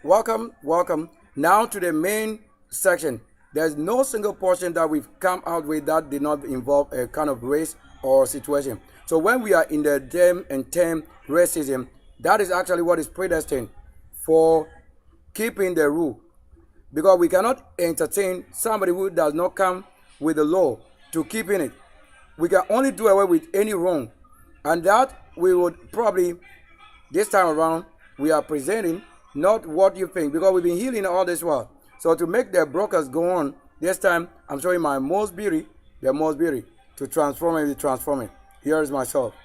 Welcome, welcome. Now to the main section. There's no single portion that we've come out with that did not involve a kind of race or situation. So when we are in the dem and term racism, that is actually what is predestined for keeping the rule. Because we cannot entertain somebody who does not come with the law to keeping it. We can only do away with any wrong. And that we would probably, this time around, we are presenting not what you think, because we've been healing all this while. So to make the brokers go on, this time I'm showing my most beauty, the most beauty, to transform and be transforming. Here is myself.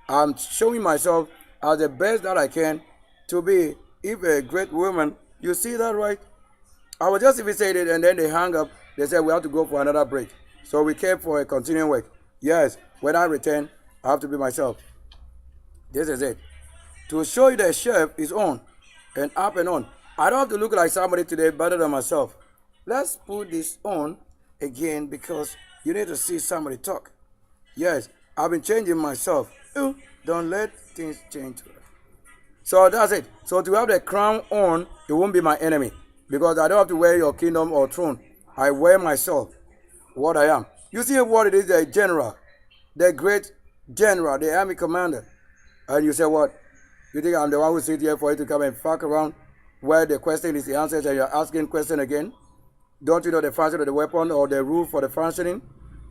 I'm showing myself as the best that I can to be, if a great woman, you see that, right? I was just even saying it, and then they hang up. They said we have to go for another break. So we came for a continuing work. Yes, when I return, I have to be myself. This is it. To show you the chef is on and up and on. I don't have to look like somebody today better than myself. Let's put this on again because you need to see somebody talk. Yes, I've been changing myself. Don't let things change. So that's it. So to have the crown on, it won't be my enemy. Because I don't have to wear your kingdom or throne. I wear myself, what I am. You see what it is, the general, the great general, the army commander. And you say what? You think I'm the one who sits here for you to come and fuck around where the question is the answer and you're asking question again? Don't you know the function of the weapon or the rule for the functioning?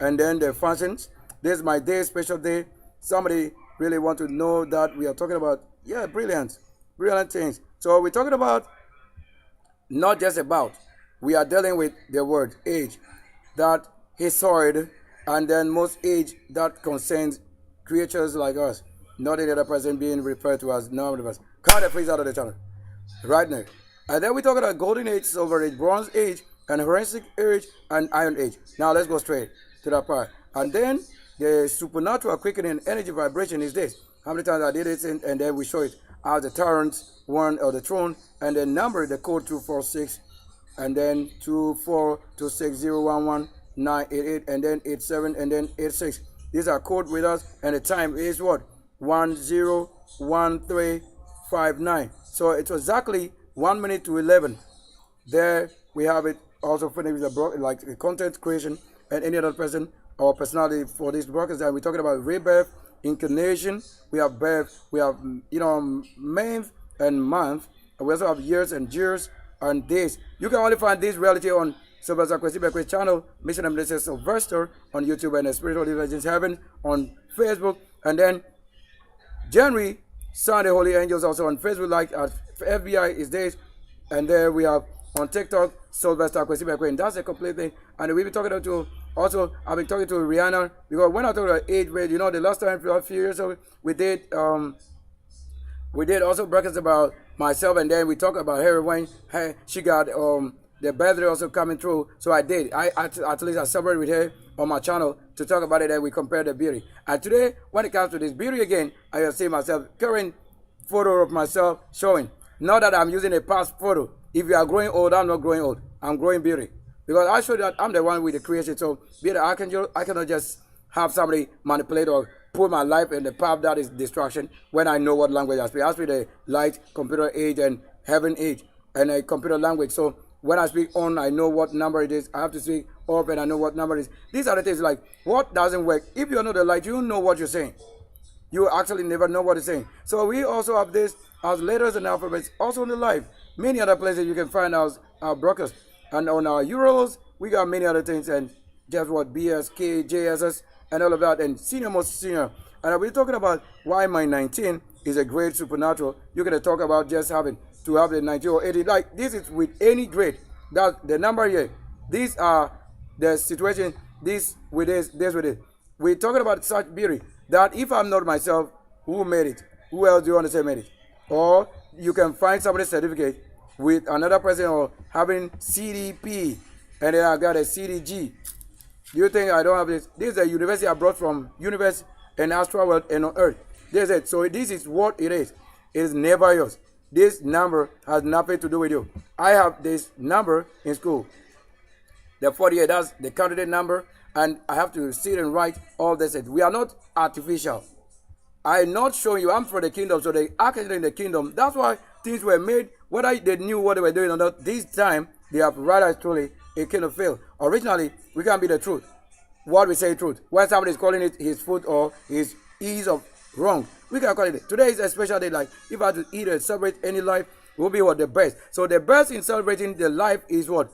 And then the functions. This is my day, special day. Somebody really want to know that we are talking about, brilliant things. So we're talking about not just about. We are dealing with the word age, that historic, and then most age that concerns creatures like us, not any other person being referred to as none of us. Cut the face out of the channel. Right now. And then we talk about golden age, silver age, bronze age, and forensic age, and iron age. Now let's go straight to that part. And then the supernatural quickening energy vibration is this. How many times I did it, and then we show it as the tyrants, one or the throne, and then number the code 246, and then 24260119888, and then 87, and then 86. These are code with us, and the time is what? 101359. So it's exactly 1 minute to 11. There we have it. Also finished with like the content creation and any other person or personality for this broadcast. And we're talking about rebirth, incarnation. We have birth. We have month and month. And we also have years and years and days. You can only find this reality on Sylvester Kwesi channel, Mission and Blessed Sylvester on YouTube, and the Spiritual Legends Heaven on Facebook. And then January, Sunday Holy Angels also on Facebook, like at FBI is days. And there we have on TikTok, Sylvester Kwesi, and that's a complete thing. And we'll be talking to also, I've been talking to Rihanna, because when I talk about age rate, the last time a few years ago, we did also breakfast about myself, and then we talked about her when she got the birthday also coming through. So I did. At least I celebrated with her on my channel to talk about it, and we compared the beauty. And today, when it comes to this beauty again, I have seen myself, current photo of myself showing. Not that I'm using a past photo. If you are growing old, I'm not growing old. I'm growing beauty. Because I showed that I'm the one with the creation. So be the archangel, I cannot just have somebody manipulate or put my life in the path that is destruction when I know what language I speak. I speak the light, computer age, and heaven age, and a computer language. So when I speak on, I know what number it is. I have to speak off, and I know what number it is. These are the things like, what doesn't work? If you know the light, you know what you're saying. You actually never know what it's saying. So we also have this as letters and alphabets, also in the life. Many other places you can find our brokers. And on our Euros, we got many other things, and just what BSK, JSS, and all of that, and senior, most senior. And we're talking about why my 19 is a great supernatural. You're going to talk about just having to have the 19 or 80. Like, this is with any grade. That's the number here. These are the situation, this with this with it. We're talking about such beauty that if I'm not myself, who made it? Who else do you want to say made it? Or you can find somebody's certificate with another person or having CDP, and then I got a CDG. Do you think I don't have this? This is a university I brought from universe and astral world and on earth. This is it. So this is what it is. It is never yours. This number has nothing to do with you. I have this number in school. The 48, that's the candidate number, and I have to sit and write all this. We are not artificial. I'm not showing you I'm for the kingdom, so the archangel in the kingdom. That's why things were made, whether they knew what they were doing or not. This time, they have realized truly it cannot fail. Originally, we can't be the truth. What we say truth. When somebody is calling it his foot or his ease of wrong, we can call it. Today is a special day. Like if I had to eat and celebrate any life, it will be what the best. So the best in celebrating the life is what?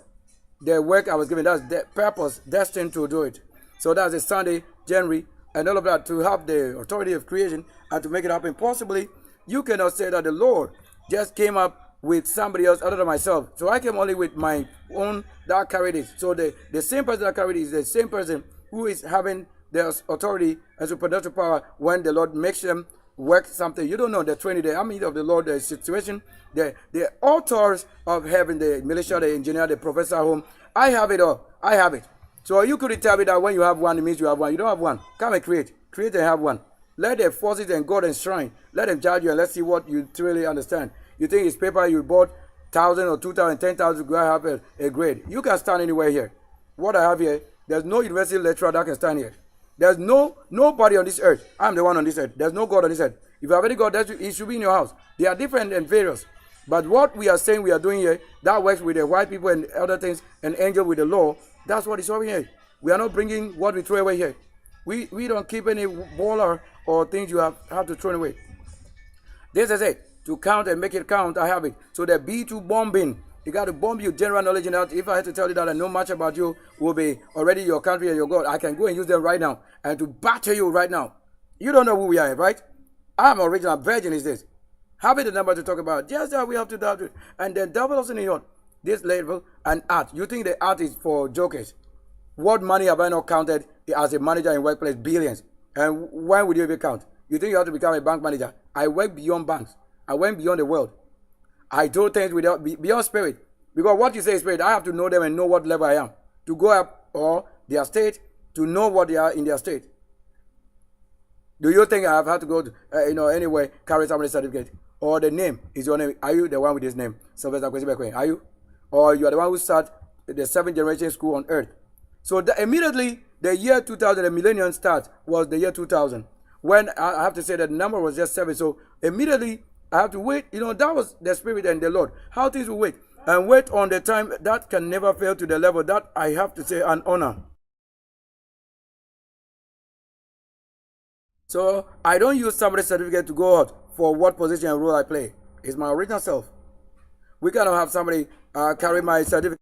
The work I was given. That's the purpose, destined to do it. So that's a Sunday, January, and all of that, to have the authority of creation and to make it happen. Possibly, you cannot say that the Lord just came up with somebody else other than myself. So I came only with my own that carried it. So the same person that carried it is the same person who is having the authority and supernatural power when the Lord makes them work something. You don't know the training, the army of the Lord, the situation, the authors of heaven, the militia, the engineer, the professor home. I have it all. I have it. So you couldn't tell me that when you have one, it means you have one. You don't have one. Come and create. Create and have one. Let the forces and God and shrine. Let them judge you and let's see what you truly understand. You think it's paper you bought 1,000 or 2,000, 10,000 to have a grade. You can stand anywhere here. What I have here, there's no university lecturer that can stand here. There's nobody on this earth. I'm the one on this earth. There's no God on this earth. If you have any God, it should be in your house. They are different and various. But what we are saying we are doing here, that works with the white people and other things, and angel with the law, that's what is over here. We are not bringing what we throw away here. We don't keep any baller or things you have to throw away. This is it. To count and make it count, I have it. So the B2 bombing, you got to bomb you, general knowledge in that. If I had to tell you that I know much about you, will be already your country and your God. I can go and use them right now and to batter you right now. You don't know who we are, right? I'm original virgin is this. Having the number to talk about. Just that we have to do it. And then double us in your this level and art. You think the art is for jokers? What money have I not counted as a manager in workplace? Billions. And when would you even count? You think you have to become a bank manager? I went beyond banks. I went beyond the world. I do things without beyond spirit. Because what you say is spirit, I have to know them and know what level I am. To go up or their state, to know what they are in their state. Do you think I have had to go to, anywhere, carry somebody's certificate? Or the name is your name? Are you the one with this name? Sylvester Kwesi? Are you? Or you are the one who started the 7th generation school on earth? So immediately, the year 2000, the millennium start was the year 2000. When I have to say that the number was just 7. So immediately, I have to wait. That was the spirit and the Lord. How things will wait. And wait on the time that can never fail to the level that I have to say an honor. So I don't use somebody's certificate to go out for what position and role I play. It's my original self. We cannot have somebody carry my certificate.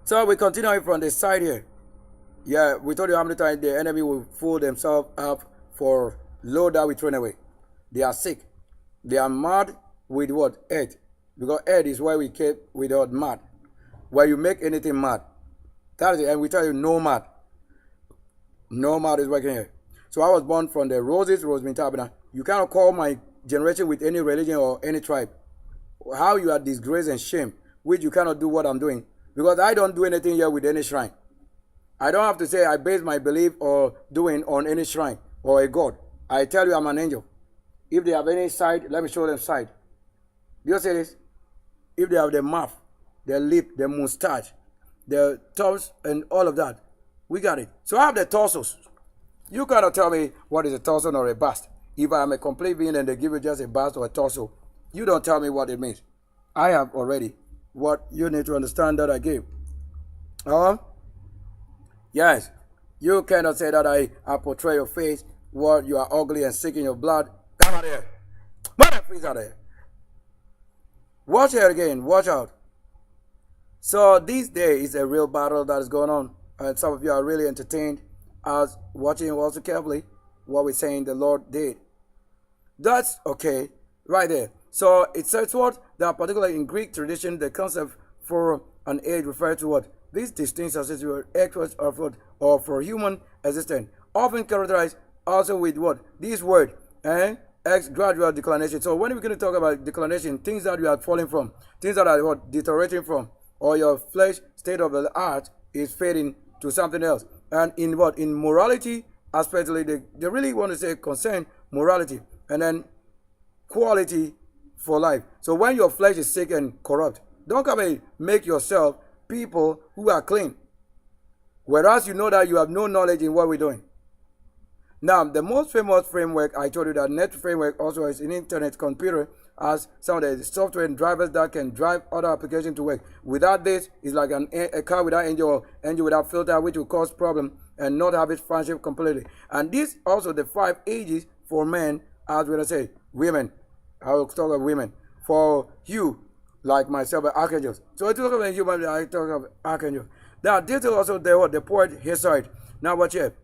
So we continue from the side here. Yeah, we told you how many times the enemy will fool themselves up for load that we throw away. They are sick. They are mad with what? Earth. Because earth is where we keep without mad. Where you make anything mad. That is it. And we tell you no mad. No mad is working here. So I was born from the Roses, Roseman Tabernacle. You cannot call my generation with any religion or any tribe. How you are disgrace and shame, which you cannot do what I'm doing. Because I don't do anything here with any shrine. I don't have to say I base my belief or doing on any shrine or a god. I tell you I'm an angel. If they have any side, let me show them side. Do you see this? If they have the mouth, the lip, the mustache, the toes, and all of that, we got it. So I have the torsos. You cannot tell me what is a torso or a bust. If I am a complete being and they give you just a bust or a torso, you don't tell me what it means. I have already. what you need to understand that I gave. Uh, yes, you cannot say that I portray your face, what you are ugly and sick in your blood. Come out here. Mother, please out there. Watch it again. Watch out. So this day is a real battle that is going on. And some of you are really entertained as watching also carefully what we're saying the Lord did. That's okay, right there. So it says what? That particularly in Greek tradition, the concept for an age refers to what? These distinct associated experts of what? Or for human existence. Often characterized also with what? This word, X gradual declination. So when we're going to talk about declination, things that you are falling from, things that are what? Deteriorating from, or your flesh state of the art is fading to something else. And in what? In morality, especially they really want to say concern morality. And then quality for life. So when your flesh is sick and corrupt, don't come and make yourself people who are clean. Whereas you know that you have no knowledge in what we're doing. Now, the most famous framework, I told you that net framework also is an internet computer as some of the software and drivers that can drive other applications to work. Without this, it's like a car without engine or engine without filter, which will cause problem and not have it function completely. And this also the 5 ages for men, as we're going to say, women. I will talk of women. For you, like myself, archangels. So I talk about human, I talk of archangels. Now, this is also the poet Hesiod. Now, watch here.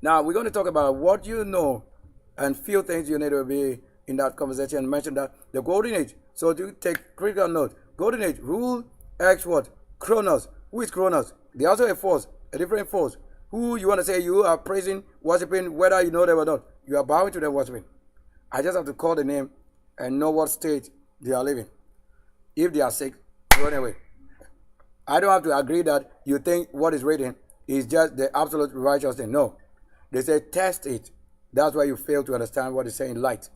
Now, we're going to talk about what you know and few things you need to be in that conversation and mention that the golden age. So do take critical note. Golden age, rule, X what? Chronos. Who is Chronos? They also a force, a different force. Who you want to say you are praising, worshiping, whether you know them or not. You are bowing to them worshiping. I just have to call the name and know what state they are living. If they are sick, run away. I don't have to agree that you think what is written is just the absolute righteous thing. No. They say test it. That's why you fail to understand what is saying light.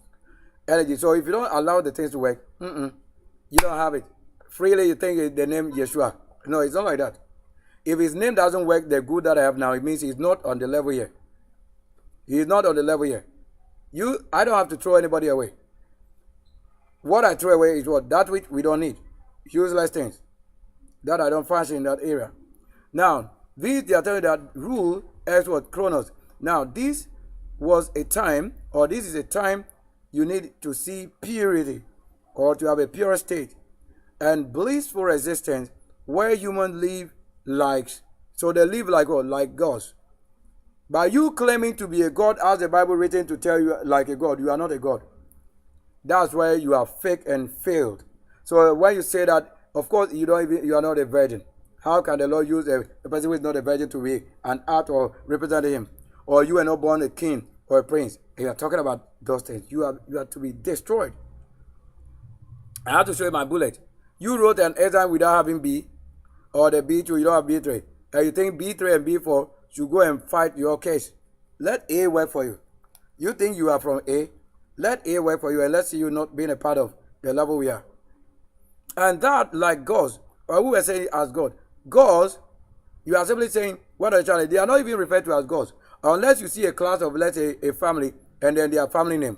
Energy. So if you don't allow the things to work, you don't have it. Freely you think the name Yeshua. No, it's not like that. If his name doesn't work, the good that I have now, it means he's not on the level here. He is not on the level here. I don't have to throw anybody away. What I throw away is what? That which we don't need. Useless things. That I don't function in that area. Now, they are telling you that rule as what? Chronos. Now, this was a time, or this is a time you need to see purity, or to have a pure state, and blissful existence where humans live like, so they live like what? Like gods. By you claiming to be a god, as the Bible written to tell you like a god, you are not a god. That's where you are fake and failed. So when you say that, of course, you are not a virgin. How can the Lord use a person who is not a virgin to be an act or represent him? Or you are not born a king or a prince. And you are talking about those things. You are to be destroyed. I have to show you my bullet. You wrote an exam without having B, or the B2, you don't have B3. And you think B3 and B4 should go and fight your case. Let A work for you. You think you are from A? Let A work for you, and let's see you not being a part of the level we are. And that, like gods, or who were saying as God. Gods, you are simply saying, what are they? They are not even referred to as gods. Unless you see a class of, let's say, a family, and then their family name.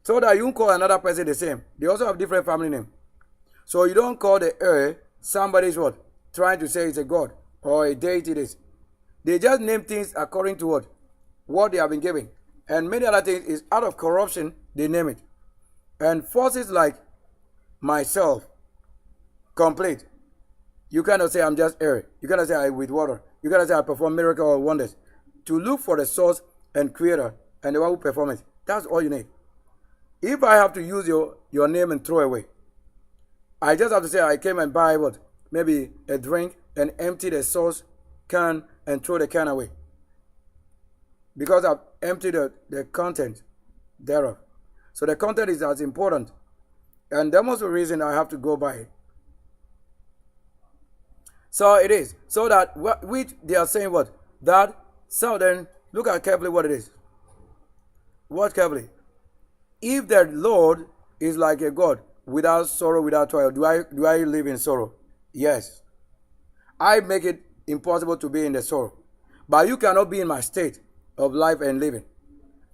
So that you don't call another person the same. They also have different family name. So you don't call the earth somebody's what? Trying to say it's a god or a deity this. They just name things according to what? What they have been given. And many other things is out of corruption, they name it. And forces like myself, complete. You cannot say I'm just air. You cannot say I'm with water. You cannot say I perform miracles or wonders. To look for the source and creator and the one who performs it. That's all you need. If I have to use your name and throw away, I just have to say I came and buy what? Maybe a drink and empty the sauce can and throw the can away. Because I've emptied the content thereof. So the content is as important. And that was the reason I have to go by it. So it is. So that which they are saying what? That so then look at carefully what it is. Watch carefully. If the Lord is like a God without sorrow, without toil, do I live in sorrow? Yes. I make it impossible to be in the sorrow. But you cannot be in my state of life and living.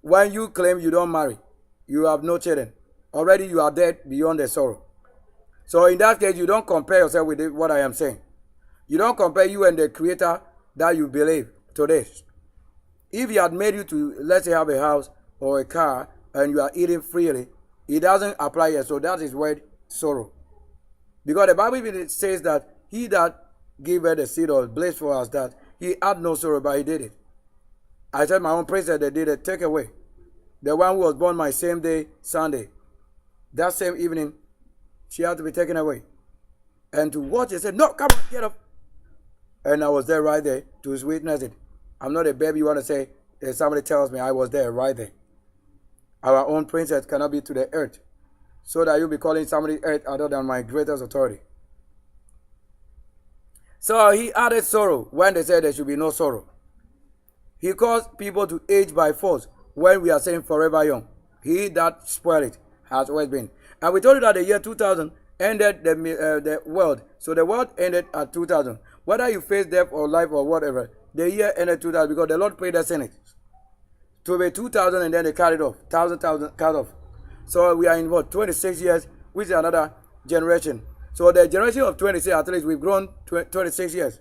When you claim you don't marry, you have no children. Already you are dead beyond the sorrow. So in that case, you don't compare yourself with what I am saying. You don't compare you and the creator that you believe to this. If he had made you to, let's say, have a house or a car and you are eating freely, it doesn't apply yet. So that is word sorrow. Because the Bible even says that he that giveth the seed or blessed for us, that he had no sorrow, but he did it. I said my own princess, they did it, take away. The one who was born my same day, Sunday. That same evening, she had to be taken away. And to watch it, said, no, come on, get up. And I was there right there to witness it. I'm not a baby you want to say, if somebody tells me I was there right there. Our own princess cannot be to the earth, so that you'll be calling somebody earth other than my greatest authority. So he added sorrow when they said there should be no sorrow. He caused people to age by force when we are saying forever young. He that spoiled it has always been. And we told you that the year 2000 ended the world. So the world ended at 2000. Whether you face death or life or whatever, the year ended 2000 because the Lord paid the Senate. To be 2000 and then they carried off. 1000 cut off. So we are in what? 26 years, which is another generation. So the generation of 26, at least we've grown 26 years.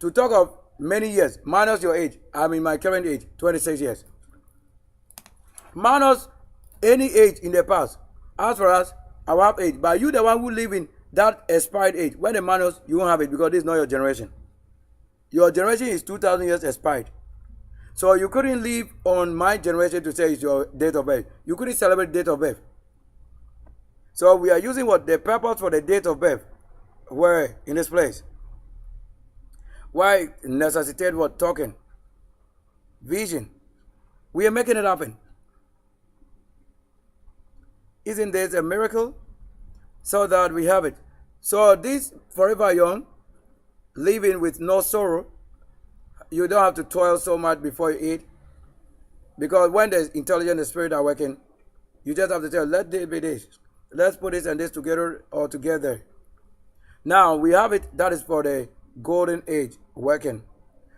To talk of many years, minus your age, I'm in my current age, 26 years. Minus any age in the past. As for us, our age. But you the one who live in that expired age. When the minus, you won't have it because this is not your generation. Your generation is 2000 years expired. So you couldn't live on my generation to say it's your date of birth. You couldn't celebrate date of birth. So we are using what the purpose for the date of birth were in this place. Why necessitate what? Talking. Vision. We are making it happen. Isn't this a miracle? So that we have it. So this forever young, living with no sorrow, you don't have to toil so much before you eat. Because when the intelligent the spirit are working, you just have to tell, let this be this. Let's put this and this together or together. Now we have it, that is for the golden age working.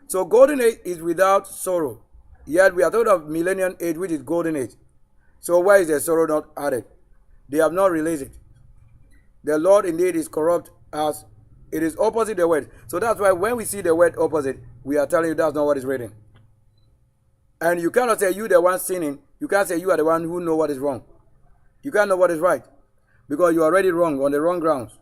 So golden age is without sorrow. Yet we are talking of millennium age, which is golden age. So why is the sorrow not added? They have not released it. The Lord indeed is corrupt as it is opposite the word. So that's why when we see the word opposite, we are telling you that's not what is written. And you cannot say you the one sinning. You can't say you are the one who know what is wrong. You can't know what is right. Because you are already wrong on the wrong grounds.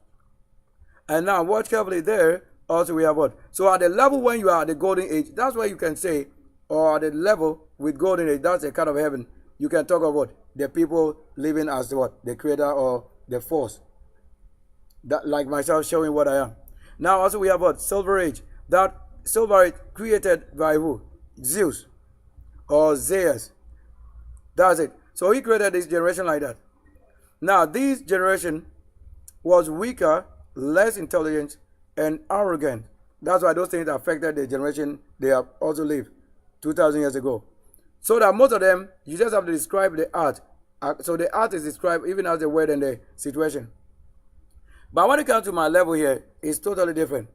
And now watch carefully there. Also we have what? So at the level when you are at the golden age, that's why you can say, or at the level with golden age, that's a kind of heaven. You can talk about the people living as what? The creator or the force. That, like myself showing what I am. Now also we have what? Silver age. That silver age created by who? Zeus or Zeus. That's it. So he created this generation like that. Now this generation was weaker, less intelligent, and arrogant. That's why those things affected the generation they have also lived 2000 years ago. So that most of them, you just have to describe the art. So the art is described even as the word and the situation. But when it comes to my level here, it's totally different.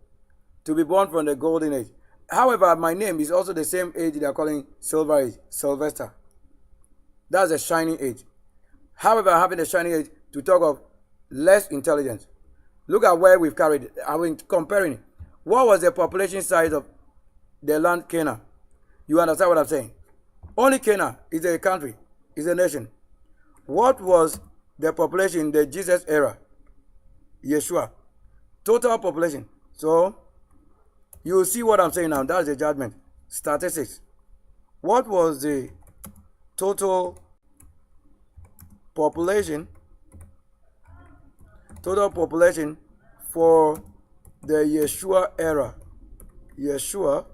To be born from the golden age. However, my name is also the same age they are calling silver age, Sylvester. That's a shining age. However, having a shining age to talk of less intelligence. Look at where we've carried it. I mean, comparing. What was the population size of the land Canaan? You understand what I'm saying? Only Canaan is a country, is a nation. What was the population in the Jesus era? Yeshua. Total population. So, you will see what I'm saying now. That's the judgment. Statistics. What was the total population? Total population for the Yeshua era. Yeshua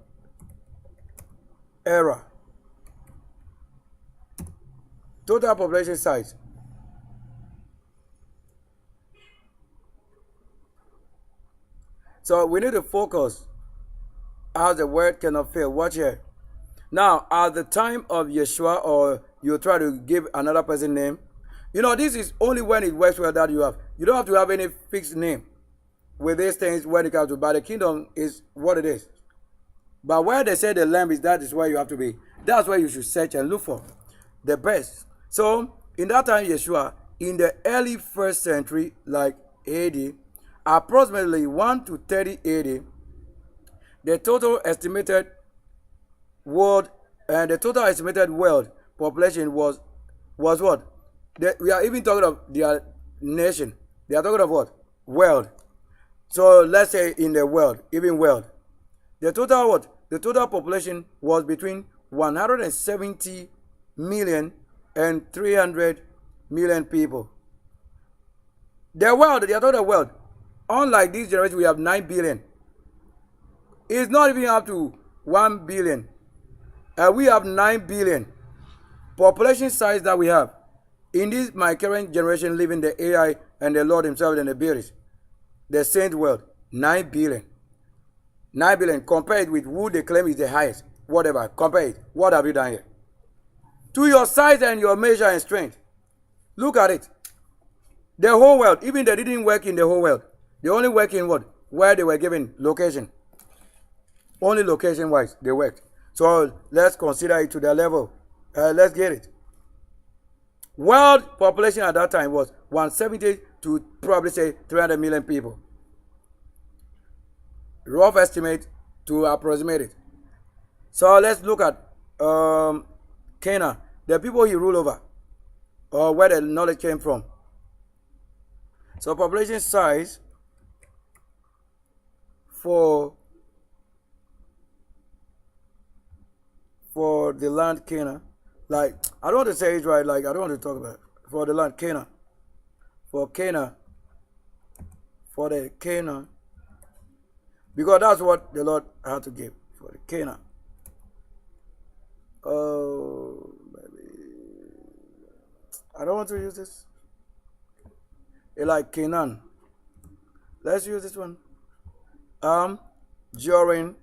era. Total population size. So we need to focus as the word cannot fail. Watch here. Now, at the time of Yeshua, or you try to give another person name, you know, this is only when it works well that you have. You don't have to have any fixed name with these things when it comes to, but the kingdom is what it is. But where they say the lamb is, that is where you have to be. That's where you should search and look for the best. So, in that time, Yeshua, in the early 1st century, like AD, approximately 1 to 30 AD, the total estimated world population was what? We are even talking of their nation. They are talking of what? World. So let's say in the world, even world, the total what? The total population was between 170 million and 300 million people. The world, they are talking of world. Unlike this generation, we have 9 billion. It's not even up to 1 billion. We have 9 billion population size that we have. In this my current generation living the AI and the Lord himself and the beings, the saint world, 9 billion. 9 billion, compare it with who they claim is the highest. Whatever, compare it. What have you done here? To your size and your measure and strength. Look at it. The whole world, even they didn't work in the whole world. They only work in what? Where they were given location. Only location wise they worked. So let's consider it to the level. Let's get it. World population at that time was 170 to probably say 300 million people. Rough estimate to approximate it. So let's look at Canaan, the people he ruled over, or where the knowledge came from. So population size for the land Canaan, like I don't want to say it right, like I don't want to talk about it. For the land Canaan, for the Canaan, because that's what the Lord had to give for the Canaan. Oh, baby. I don't want to use this. Like Canaan. Let's use this one. During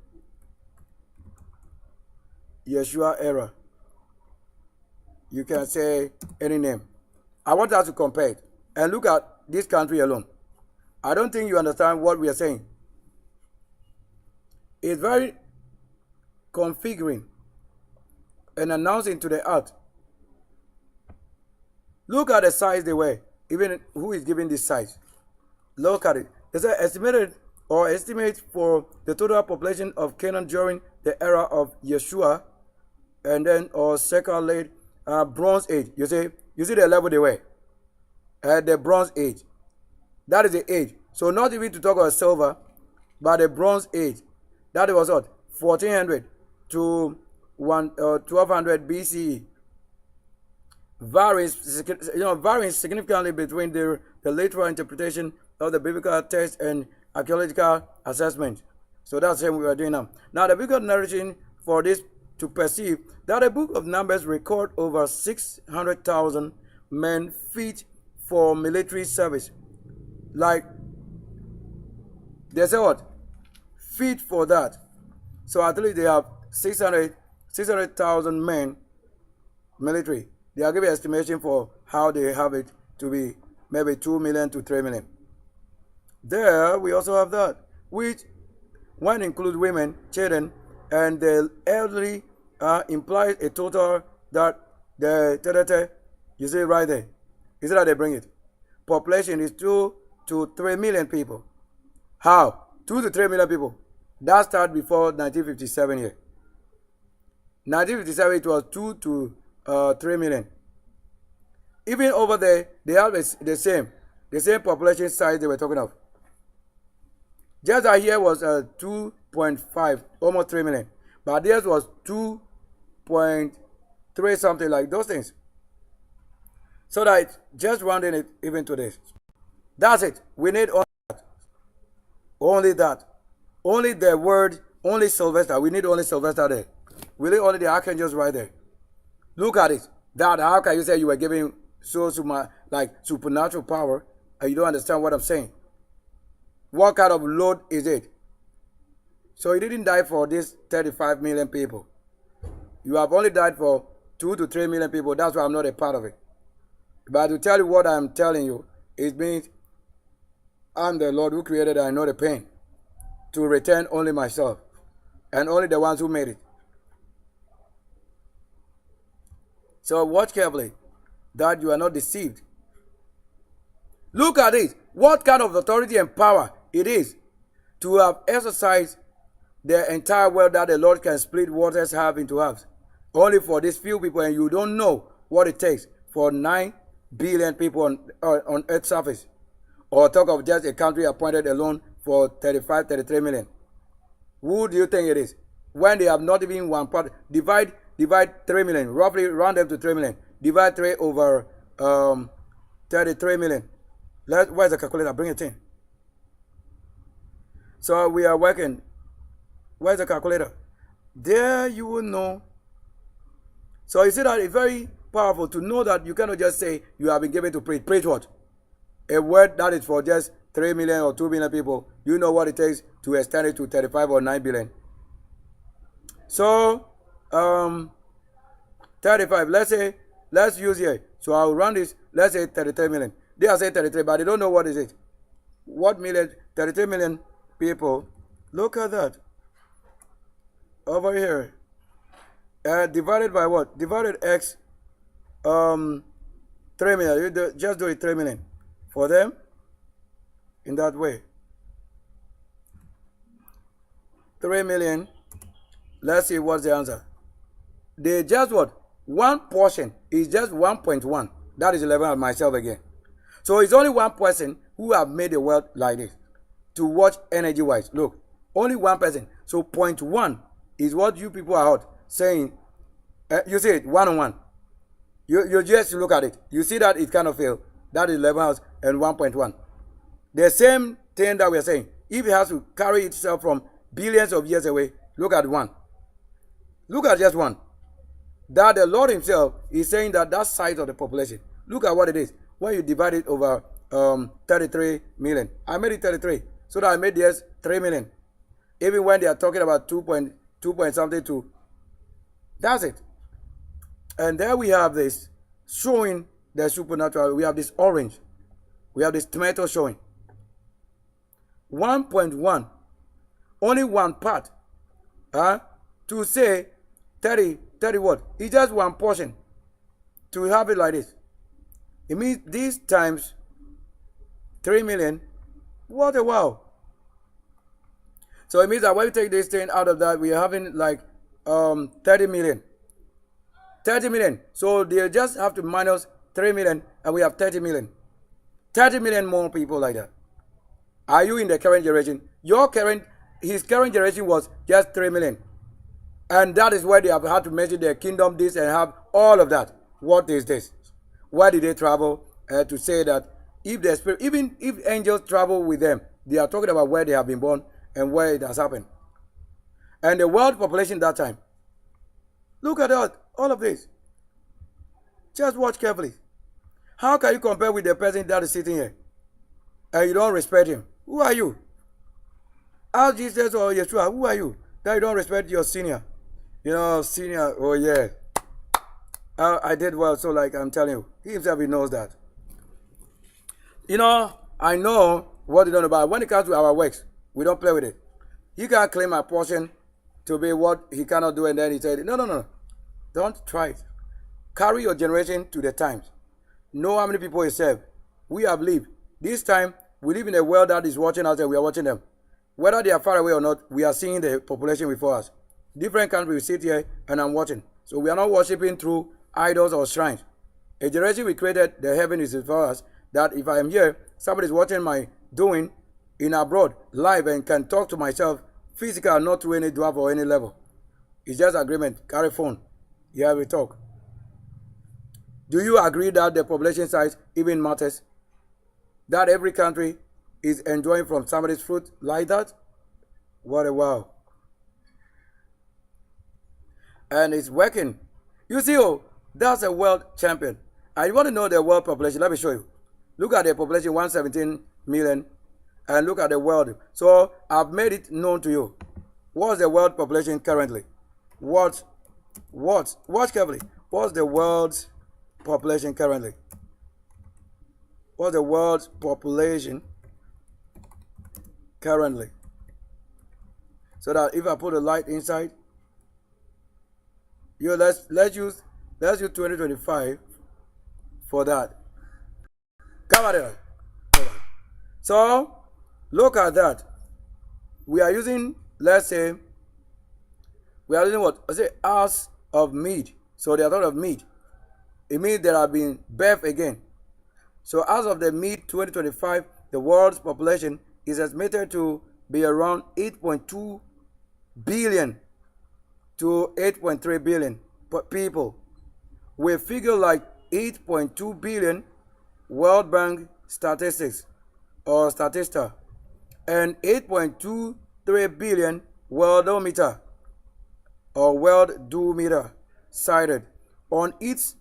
Yeshua era. You can say any name. I want us to compare it. And look at this country alone. I don't think you understand what we are saying. It's very configuring and announcing to the earth. Look at the size they were. Even who is giving this size? Look at it. There's an estimate for the total population of Canaan during the era of Yeshua, and then or second late Bronze Age. You see the level they were at the Bronze Age. That is the age. So not even to talk about silver, but the Bronze Age. That was what 1400 to 1200 BCE. Varying significantly between the literal interpretation of the biblical text and archaeological assessment. So that's what we are doing now. Now the biblical narration for this to perceive that the book of Numbers record over 600,000 men fit for military service. Like they say what? Fit for that. So at least they have 600,000 men military. They are giving estimation for how they have it to be maybe 2 million to 3 million. There we also have that, which when include women, children, and the elderly implies a total that you see right there. You see that they bring it. Population is 2 to 3 million people. How? 2 to 3 million people. That started before 1957 here. 1957 it was 2 to 3 million. Even over there, they have the same population size they were talking of. Just that here was 2.5, almost 3 million. But theirs was 2.3 something, like those things. So that just rounding it even to this. That's it. We need only that. Only that. Only the word, only Sylvester. We need only Sylvester there. We need only the archangels right there. Look at it. That how can you say you were giving supernatural power and you don't understand what I'm saying? What kind of load is it? So he didn't die for these 35 million people. You have only died for 2 to 3 million people. That's why I'm not a part of it. But to tell you what I'm telling you, it means I'm the Lord who created and I know the pain. To return only myself and only the ones who made it. So watch carefully that you are not deceived. Look at it. What kind of authority and power it is to have exercised the entire world that the Lord can split waters half into halves. Only for these few people, and you don't know what it takes for 9 billion people on Earth's surface. Or talk of just a country appointed alone for 35, 33 million. Who do you think it is? When they have not even one part, divide 3 million, roughly round them to 3 million. Divide 3 over 33 million. Where's the calculator? Bring it in. So we are working. Where's the calculator? There you will know. So you see that it's very powerful to know that you cannot just say you have been given to preach. Preach what? A word that is for just 3 million or 2 million people. You know what it takes to extend it to 35 or 9 billion. So 35. Let's use here. So I'll run this. Let's say 33 million. They are saying 33, but they don't know what is it. What million? 33 million people. Look at that. Over here. Divided by what? Divided x 3 million. Just do it 3 million. For them. In that way. 3 million. Let's see what's the answer. They just what? One portion is just 1.1. That is 11 of myself again. So it's only one person who have made the world like this. To watch energy-wise. Look. Only one person. So 0.1 is what you people are out saying. You see it, 1 on 1. You just look at it. You see that it kind of failed. That is 11 hours and 1.1. The same thing that we are saying. If it has to carry itself from billions of years away, look at 1. Look at just 1. That the Lord himself is saying that size of the population. Look at what it is. When you divide it over 33 million. I made it 33. So that I made this 3 million. Even when they are talking about 2 point something to. That's it. And there we have this showing the supernatural. We have this orange. We have this tomato showing. 1.1. Only one part. To say 30 what? It's just one portion. To have it like this. It means these times 3 million. What a wow. So it means that when we take this thing out of that, we are having like 30 million. 30 million. So they just have to minus 3 million and we have 30 million. 30 million more people like that. Are you in the current generation? His current generation was just 3 million. And that is where they have had to measure their kingdom, this, and have all of that. What is this? Why did they travel? To say that if the spirit, even if angels travel with them, they are talking about where they have been born and where it has happened. And the world population that time. Look at that, all of this. Just watch carefully. How can you compare with the person that is sitting here and you don't respect him? Who are you? Ask Jesus or Yeshua, who are you that you don't respect your senior? You know, senior, oh yeah. I did well, so like I'm telling you, he himself, he knows that. You know, I know what you don't know about. When it comes to our works, we don't play with it. He can't claim a portion to be what he cannot do, and then he said, no. Don't try it. Carry your generation to the times. Know how many people you serve. We have lived. This time, we live in a world that is watching us and we are watching them. Whether they are far away or not, we are seeing the population before us. Different countries, we sit here and I'm watching. So we are not worshiping through idols or shrines. A generation we created, the heaven is before us, that if I am here, somebody is watching my doing in abroad, live, and can talk to myself, physical, not through any dwarf or any level. It's just agreement. Carry phone. Here we talk. Do you agree that the population size even matters? That every country is enjoying from somebody's fruit like that? What a wow. And it's working. You see, that's a world champion. I want to know the world population. Let me show you. Look at the population, 117 million. And look at the world. So I've made it known to you. What's the world population currently? Watch carefully. What's the world's population currently? What's the world's population currently? So that if I put a light inside, let's use 2025 for that. Come on there. So look at that. We are using, let's say, we are using what? I say hours of meat. So they are thought of meat. It means there have been birth again. So as of the mid 2025, the world's population is estimated to be around 8.2 billion to 8.3 billion people. We figure like 8.2 billion World Bank statistics or Statista and 8.23 billion worldometer or world meter cited on its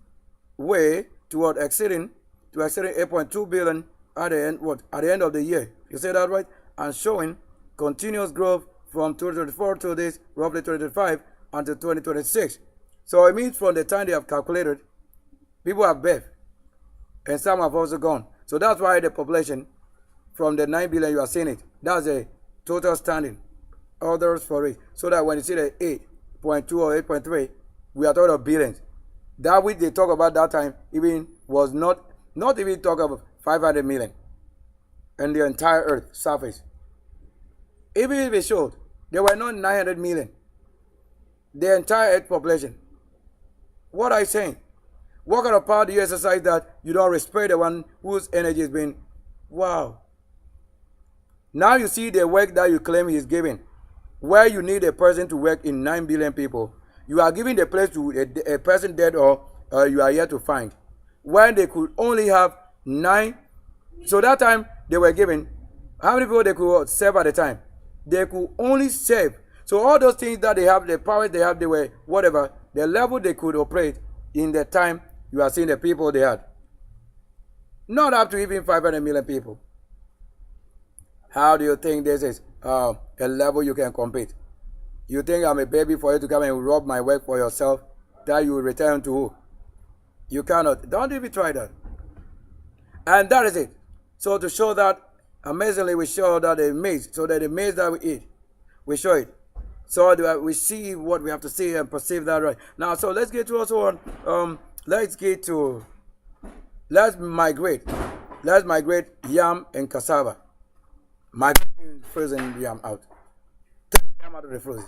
way toward exceeding 8.2 billion at the end of the year. You say that right? And showing continuous growth from 2024 to this roughly 2025 until 2026. So it means from the time they have calculated, people have birth, and some have also gone. So that's why the population from the 9 billion you are seeing it. That's a total standing. Others for it. So that when you see the 8.2 or 8.3, we are talking of billions. That which they talk about that time even was not even talk about 500 million and the entire earth surface. Even if it showed, there were not 900 million. The entire earth population. What are you saying? What kind of power do you exercise that you don't respect the one whose energy has been? Wow. Now you see the work that you claim he is giving. Where you need a person to work in 9 billion people. You are giving the place to a person dead or you are yet to find. When they could only have 9. So that time they were given, how many people they could serve at the time? They could only serve. So all those things that they have, the power they have, they were whatever, the level they could operate in the time you are seeing the people they had. Not up to even 500 million people. How do you think this is a level you can compete? You think I'm a baby for you to come and rob my work for yourself that you will return to who? You cannot. Don't even try that. And that is it. So to show that, amazingly we show that the maize, so that the maize that we eat, we show it. So that we see what we have to see and perceive that right. Now, so let's get to also on, let's migrate. Let's migrate yam and cassava. Migrating frozen yam out. Take the yam out of the frozen.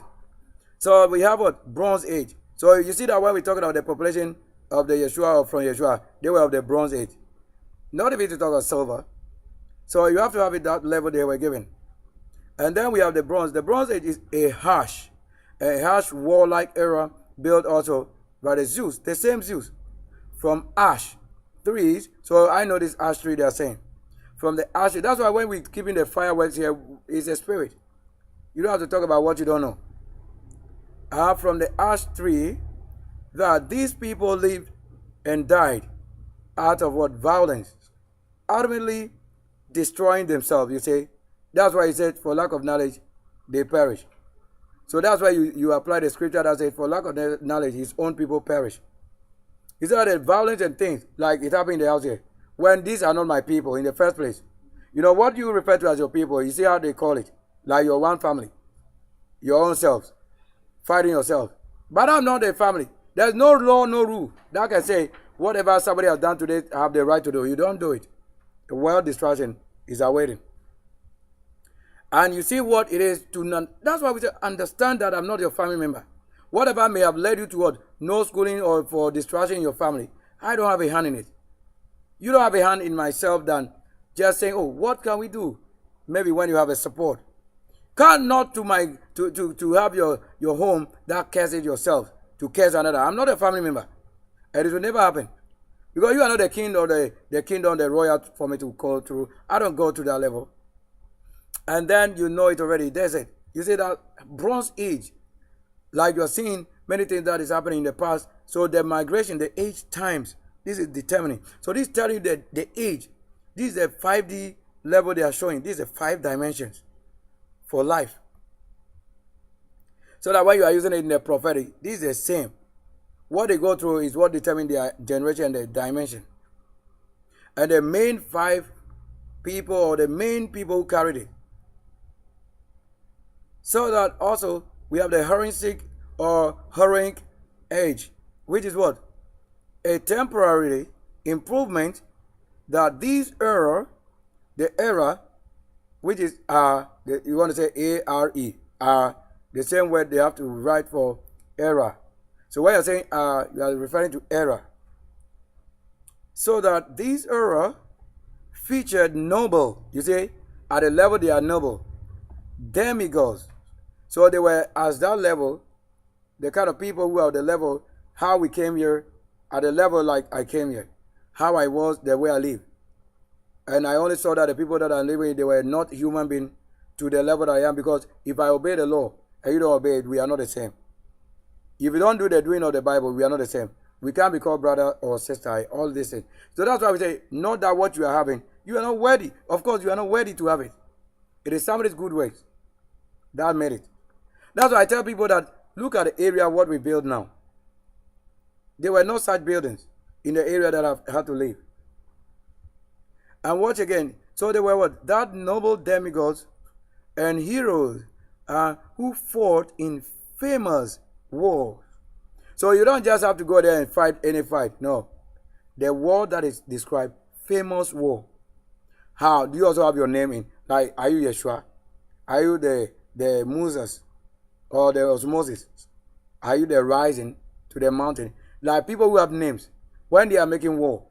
So we have what? Bronze Age. So you see that when we're talking about the population of the Yeshua or from Yeshua, they were of the Bronze Age. Not even to talk about silver. So you have to have it that level they were given. And then we have the bronze. The Bronze Age is a harsh warlike era built also by the Zeus, the same Zeus, from ash trees. So I know this ash tree they are saying. From the ash tree. That's why when we're keeping the fireworks here, it's a spirit. You don't have to talk about what you don't know. From the ash tree, that these people lived and died out of what? Violence. Ultimately destroying themselves, you say. That's why he said, for lack of knowledge, they perish. So that's why you apply the scripture that says, for lack of knowledge, his own people perish. He said that violence and things, like it happened in the house here, when these are not my people in the first place. You know, what you refer to as your people, you see how they call it? Like your one family, your own selves, fighting yourself. But I'm not a family. There's no law, no rule that can say, whatever somebody has done today, I have the right to do. You don't do it. The world destruction is awaiting. And you see what it is to none. That's why we say, understand that I'm not your family member. Whatever may have led you to what? No schooling or for distraction in your family. I don't have a hand in it. You don't have a hand in myself than just saying, oh, what can we do? Maybe when you have a support. Come not to have your home that curses yourself, to curse another. I'm not a family member. And it will never happen. Because you are not the king or the kingdom, the royal for me to go through. I don't go to that level. And then you know it already. There's it. You see that Bronze Age, like you're seeing many things that is happening in the past. So the migration, the age times, this is determining. So this is telling you that the age, this is a 5D level they are showing. This is a 5 dimensions for life. So that when you are using it in the prophetic, this is the same. What they go through is what determines their generation and the dimension. And the main 5 people or the main people who carried it. So that also we have the heroic or heroic age, which is what? A temporary improvement that the era which is you want to say A-R-E, the same word they have to write for error. So when you're saying you are referring to error. So that these error featured noble, you see, at the level they are noble, demigods. So they were at that level, the kind of people who are at the level, how we came here, at the level like I came here, how I was, the way I live. And I only saw that the people that are living, they were not human beings to the level that I am, because if I obey the law and you don't obey it, we are not the same. If you don't do the doing of the Bible, we are not the same. We can't be called brother or sister, all this thing. So that's why we say, not that what you are having, you are not worthy. Of course, you are not worthy to have it. It is somebody's good works that made it. That's why I tell people that look at the area what we build now. There were no such buildings in the area that I've had to live. And watch again. So they were what? That noble demigods and heroes who fought in famous wars. So you don't just have to go there and fight any fight. No. The war that is described, famous war. How? Do you also have your name in? Like, are you Yeshua? Are you the Moses? Or the osmosis? Are you the rising to the mountain? Like people who have names, when they are making war,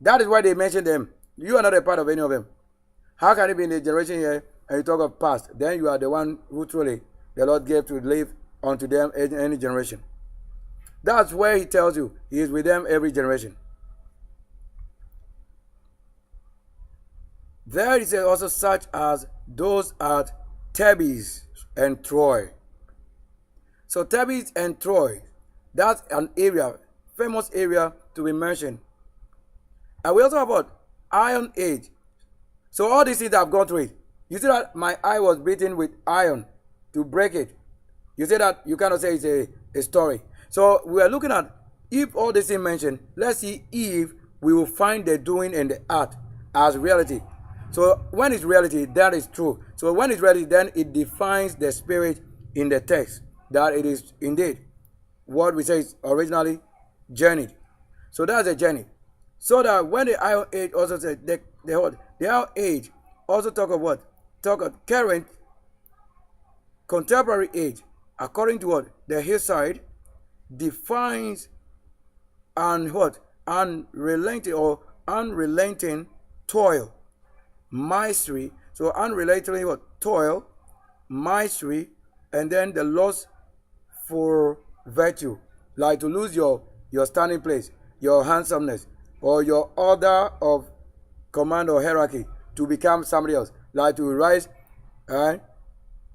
that is why they mention them. You are not a part of any of them. How can it be in the generation here and you talk of past? Then you are the one who truly the Lord gave to live unto them in any generation. That's where he tells you he is with them every generation. There is also such as those at Thebes and Troy. So Thebes and Troy, that's an area, famous area to be mentioned. And we also have about Iron Age. So all these things I've gone through it. You see that my eye was beaten with iron to break it. You see that you cannot say it's a story. So we are looking at if all these things mentioned, let's see if we will find the doing and the art as reality. So when it's reality, that is true. So when it's reality, then it defines the spirit in the text, that it is indeed what we say is originally journeyed. So that's a journey. So that when the Iron Age also said the Iron Age also talk of what? Talk of current contemporary age, according to what? The hillside defines and what? Unrelenting or unrelenting toil, misery. So unrelenting what? Toil, misery, and then the loss for virtue, like to lose your standing place, your handsomeness, or your order of command or hierarchy to become somebody else, like to rise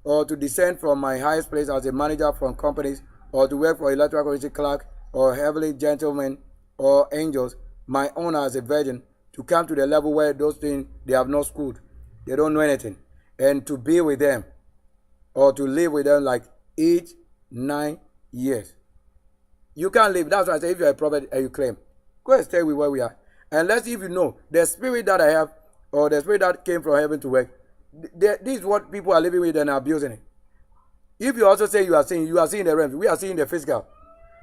or to descend from my highest place as a manager from companies, or to work for electoral commission clerk or heavenly gentlemen or angels, my honor as a virgin, to come to the level where those things they have not schooled, they don't know anything, and to be with them or to live with them like 8-9 years. You can't live. That's why I say if you're a prophet and you claim, go and stay with where we are. And let's see if you know the spirit that I have or the spirit that came from heaven to work. This is what people are living with and are abusing it. If you also say you are seeing the realms. We are seeing the physical.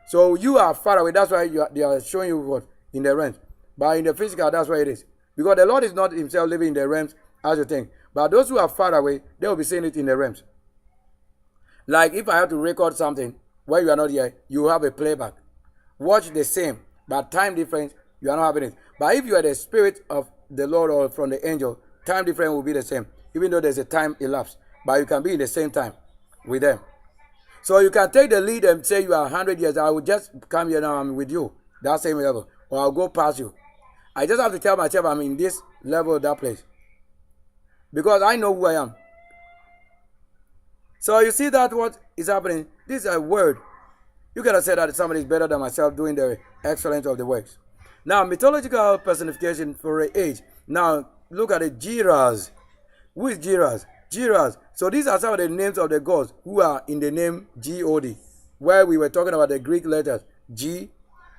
So you are far away. That's why they are showing you what in the realms. But in the physical, that's where it is. Because the Lord is not himself living in the realms as you think. But those who are far away, they will be seeing it in the realms. Like if I have to record something where you are not here, you have a playback. Watch the same, but time difference, you are not having it. But if you are the spirit of the Lord or from the angel, time difference will be the same, even though there's a time elapsed. But you can be in the same time with them. So you can take the lead and say you are 100 years. I will just come here now, I'm with you, that same level. Or I'll go past you. I just have to tell myself I'm in this level, that place. Because I know who I am. So you see that what is happening? This is a word. You cannot say that somebody is better than myself doing the excellence of the works. Now, mythological personification for an age. Now, look at the Jiras. Who is Jiras? Jiras. So these are some of the names of the gods who are in the name God, where we were talking about the Greek letters G.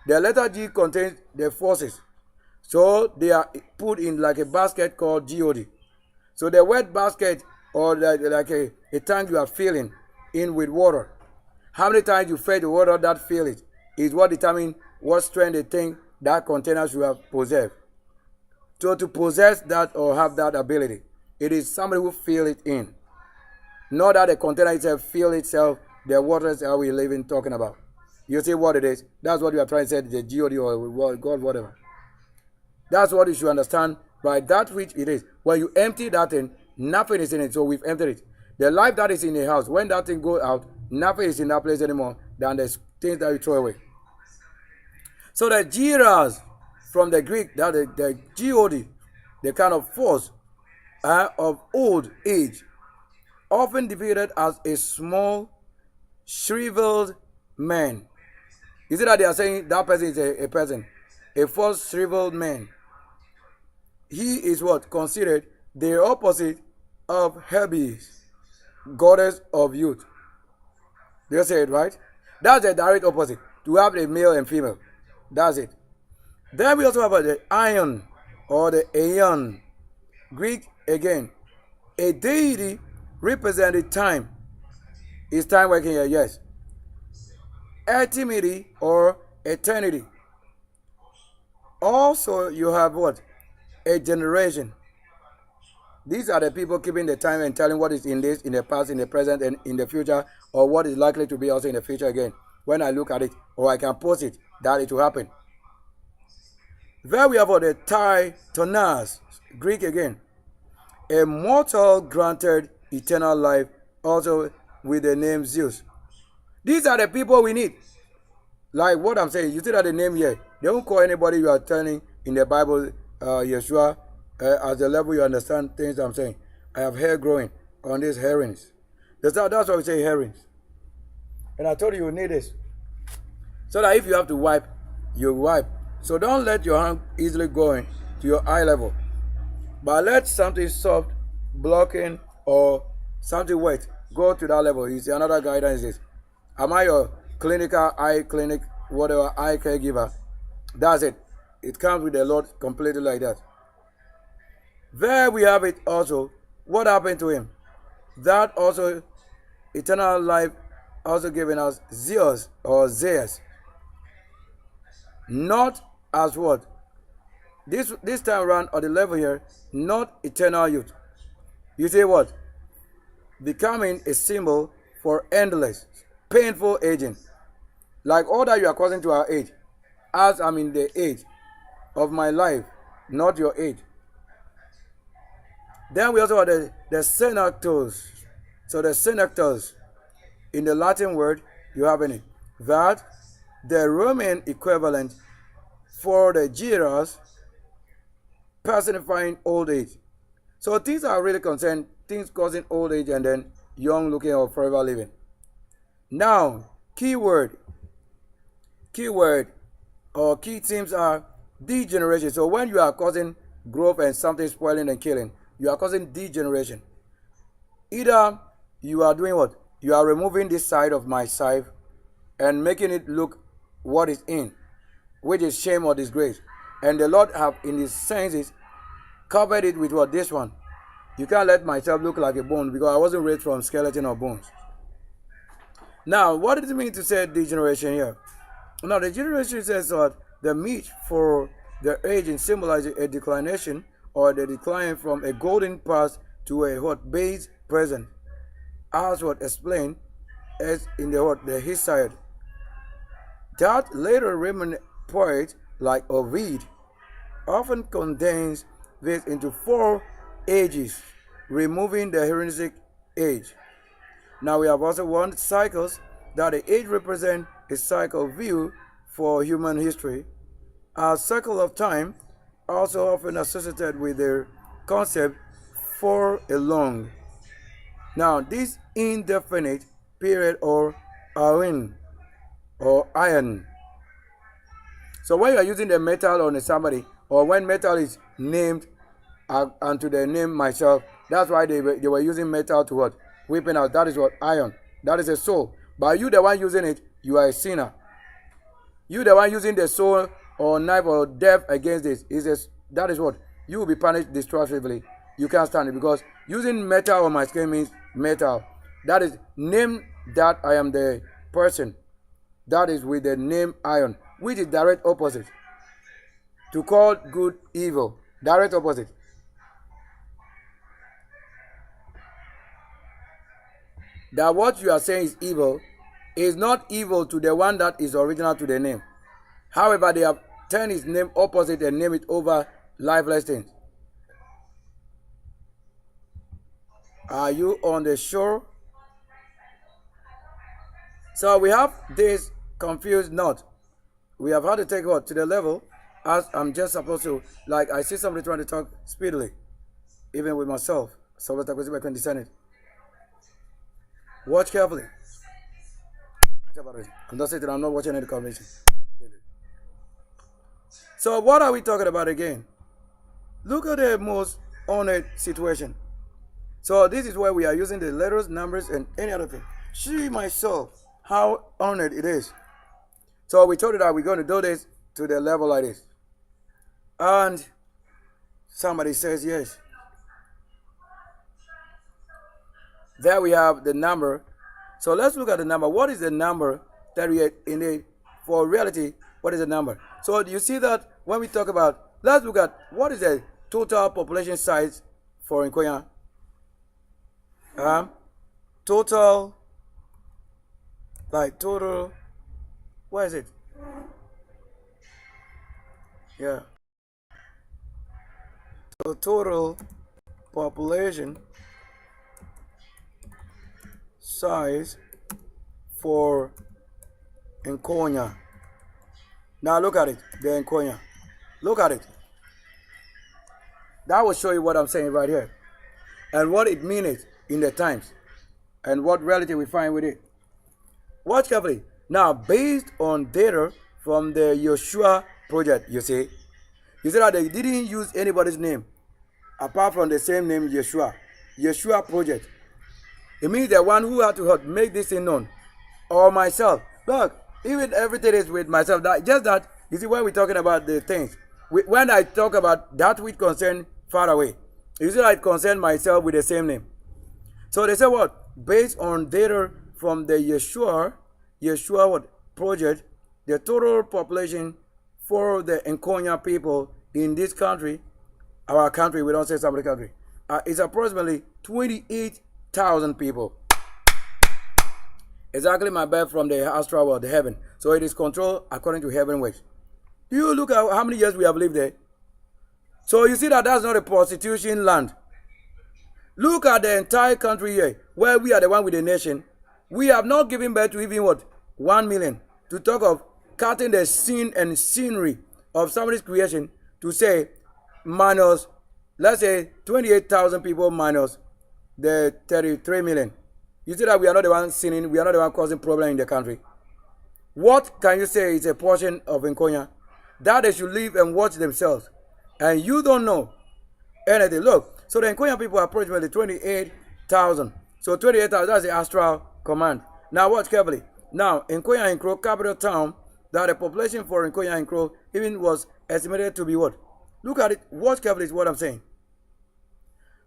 The letter G contains the forces. So they are put in like a basket called God. So the word basket or like a tank you are filling in with water. How many times you fed the water that fill it is what determines what strength the thing that container should have possessed. So to possess that or have that ability, It is somebody who fill it in. Not that the container itself fill itself, the waters that we live in talking about. You see what it is? That's what you are trying to say, the God or God, whatever. That's what you should understand by that which it is. When you empty that thing, nothing is in it. So we've emptied it. The life that is in the house, when that thing goes out, nothing is in that place anymore than the things that you throw away. So the Geras from the Greek, that the God, the kind of force of old age, often depicted as a small, shriveled man. You see that they are saying that person is a person, a false shriveled man. He is what? Considered the opposite of Hebes, goddess of youth. You say it right? That's the direct opposite. To have a male and female. That's it. Then we also have the Ion or the Aeon. Greek again. A deity represented time. Is time working here? Yes. Eternity or eternity. Also, you have what? A generation. These are the people keeping the time and telling what is in this, in the past, in the present, and in the future, or what is likely to be also in the future again. When I look at it, or I can post it, that it will happen. There we have the Titanas, Greek again. A mortal granted eternal life, also with the name Zeus. These are the people we need. Like what I'm saying, you see that the name here. They don't call anybody you are telling in the Bible, Yeshua, at the level you understand things I'm saying. I have hair growing on these herrings. That's why we say herrings. And I told you need this. So that if you have to wipe, you wipe. So don't let your hand easily go in to your eye level. But let something soft, blocking, or something wet go to that level. You see, another guidance is, am I your clinical eye clinic, whatever, eye caregiver? That's it. It comes with the Lord completely like that. There we have it also. What happened to him? That also, eternal life also given us Zeus or Zeus. Not as what? This time around on the level here, not eternal youth. You say what? Becoming a symbol for endless, painful aging. Like all that you are causing to our age. As I'm in the age of my life, not your age. Then we also have the senators. So the senators, in the Latin word, you have in it that the Roman equivalent for the Geras personifying old age. So things are really concerned, things causing old age and then young looking or forever living. Now, keyword or key themes are degeneration. So when you are causing growth and something spoiling and killing, you are causing degeneration. Either you are doing what? You are removing this side of my side and making it look what is in, which is shame or disgrace. And the Lord have in his senses covered it with what? This one. You can't let myself look like a bone because I wasn't raised from skeleton or bones. Now, what does it mean to say degeneration here? Now, the generation says that the meat for the aging symbolizes a declination or the decline from a golden past to a hot base present, as what explained as in the Hesiod. That later Roman poet like Ovid often condense this into 4 ages, removing the Hellenistic age. Now we have also 1 cycles that the age represent a cycle view for human history. A cycle of time also often associated with the concept for a long. Now this indefinite period or iron. So when you are using the metal on somebody, or when metal is named unto the name myself, that's why they were using metal to what? Whipping out. That is what? Iron. That is a soul. But you the one using it, you are a sinner. You the one using the soul or knife or death against this, that is what? You will be punished destructively. You can't stand it because using metal on my skin means metal. That is name that I am the person. That is with the name iron, which is direct opposite. To call good evil, direct opposite. that what you are saying is evil is not evil to the one that is original to the name. However, they have turned his name opposite and named it over lifeless things. Are you on the shore? So we have this confused knot. We have had to take what to the level as I'm just supposed to, like I see somebody trying to talk speedily, even with myself. So I can discern it. Watch carefully. I'm not saying that I'm not watching any conversation. So what are we talking about again? Look at the most honored situation. So this is where we are using the letters, numbers, and any other thing. See myself, how honored it is. So we told you that we're going to do this to the level like this. And somebody says yes. There we have the number. So let's look at the number. What is the number that we are in it for reality? What is the number? So you see that when we talk about, let's look at what is the total population size for Nkonya. Total, what is it? Yeah. So total population size for Nkonya. Now look at it, the Nkonya. Look at it. That will show you what I'm saying right here. And what it means in the times. And what reality we find with it. Watch carefully. Now, based on data from the Yeshua project, you see that they didn't use anybody's name apart from the same name, Yeshua. Yeshua project. It means the one who had to make this thing known. Or myself. Look, even everything is with myself. You see, when we're talking about the things, when I talk about that which concern far away, you see, I concern myself with the same name. So they say what? Based on data from the Yeshua project, the total population for the Nkonya people in this country, our country, we don't say somebody country, is approximately 28,000 people. Exactly my birth from the astral world, the heaven. So it is controlled according to heaven ways. Do you look at how many years we have lived there? So you see that that's not a prostitution land. Look at the entire country here, where we are the one with the nation. We have not given birth to even what? 1 million. To talk of cutting the scene and scenery of somebody's creation to say minus, let's say 28,000 people minus the 33 million. You see that we are not the one sinning, we are not the one causing problem in the country. What can you say is a portion of Nkonya? That they should live and watch themselves. And you don't know anything. Look, so the Nkonya people are approximately 28,000. So 28,000, that's the astral command. Now watch carefully. Now, Nkonya Nkro, capital town, that the population for Nkonya Nkro even was estimated to be what? Look at it. Watch carefully is what I'm saying.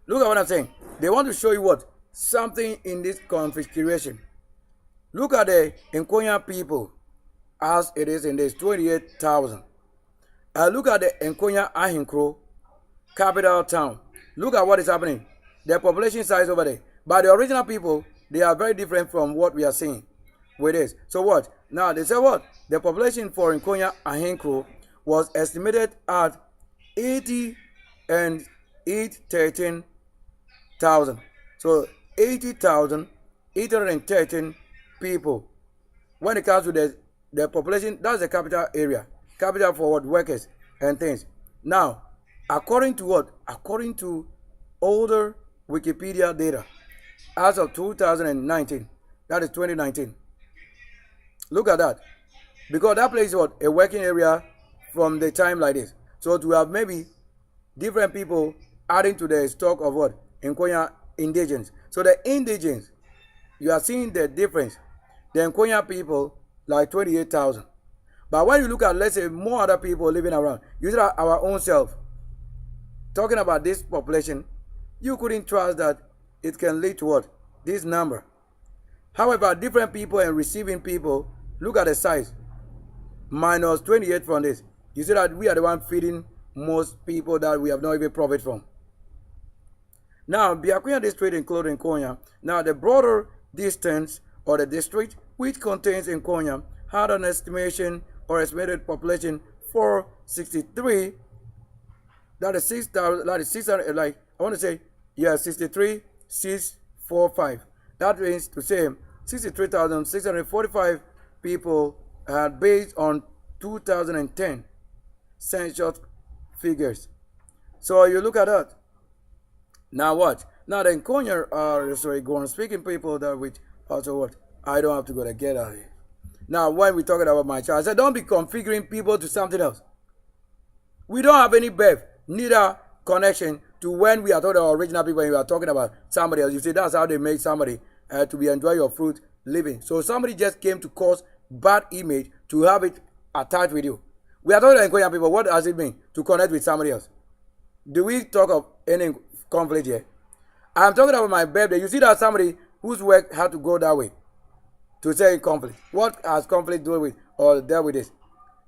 Look at what I'm saying. They want to show you what? Something in this configuration. Look at the Nkonya people as it is in this 28,000. Look at the Nkonya Ahinkro, capital town. Look at what is happening. The population size over there. But the original people, they are very different from what we are seeing with this. So what? Now they say what? The population for Nkonya Ahinkro was estimated at 13,000. So 80,813 people. When it comes to the population, that's the capital area. Capital for what? Workers and things. Now, according to what? According to older Wikipedia data, as of 2019, that is 2019. Look at that. Because that place is what? A working area from the time like this. So to have maybe different people adding to the stock of what? Nkonya indigents. So the indigents, you are seeing the difference. The Nkonya people, like 28,000. But when you look at, let's say, more other people living around, you see our own self, talking about this population, you couldn't trust that it can lead to what? This number. However, different people and receiving people, look at the size. Minus 28 from this. You see that we are the one feeding most people that we have not even profit from. Now, Biakuya district including Konya. Now, the broader distance or the district, which contains Nkonya, had an estimation or estimated population for 63. That is 6,000. That is 600. Like I want to say, yeah, 63,645. That means to say 63,645 people based on 2010 census figures. So you look at that. Now what? Now the Nkonya are going speaking people that which also what? I don't have to go to get out of here. Now when we're talking about my child, I said don't be configuring people to something else. We don't have any birth, neither connection to when we are talking about original people and we are talking about somebody else. You see, that's how they make somebody to be enjoy your fruit living. So somebody just came to cause bad image to have it attached with you. We are talking about Nkonya people. What does it mean to connect with somebody else? Do we talk of any conflict here? I'm talking about my birthday. You see that somebody whose work had to go that way to say conflict. What has conflict to do with or dealt with this?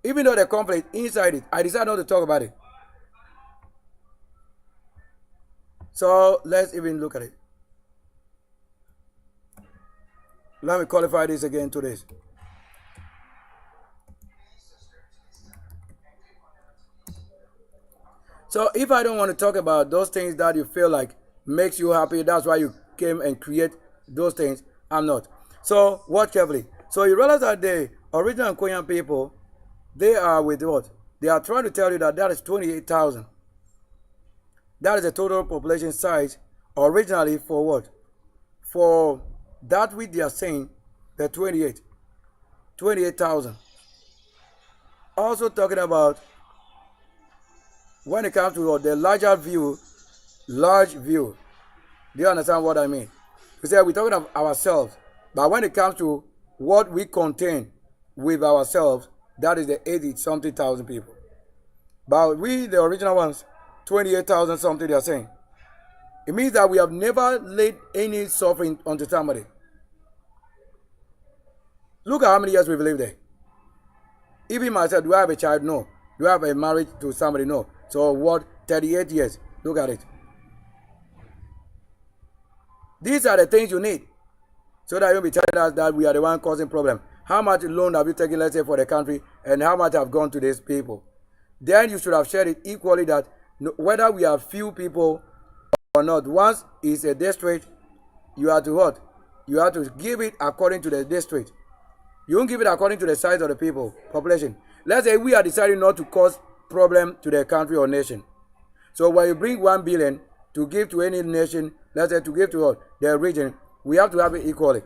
Even though the conflict inside it, I decided not to talk about it. So let's even look at it. Let me qualify this again to this. So if I don't want to talk about those things that you feel like makes you happy, that's why you came and create those things, I'm not. So watch carefully. So you realize that the original Nkonya people, they are with what? They are trying to tell you that is 28,000. That is the total population size originally for what? For that which they are saying, the 28,000. Also talking about when it comes to the larger view, large view. Do you understand what I mean? We say we're talking of ourselves, but when it comes to what we contain with ourselves, that is the 80-something thousand people. But we, the original ones, 28,000 something they are saying. It means that we have never laid any suffering onto somebody. Look at how many years we've lived there. Even myself, do I have a child? No. Do I have a marriage to somebody? No. So what? 38 years. Look at it. These are the things you need. So that you won't be telling us that we are the one causing problem. How much loan have you taken, let's say, for the country, and how much have gone to these people? Then you should have shared it equally that whether we have few people or not, once it's a district, you have to what? You have to give it according to the district. You won't give it according to the size of the people, population. Let's say we are deciding not to cause problem to the country or nation. So when you bring 1 billion to give to any nation, let's say to give to what? The region, we have to have it equally.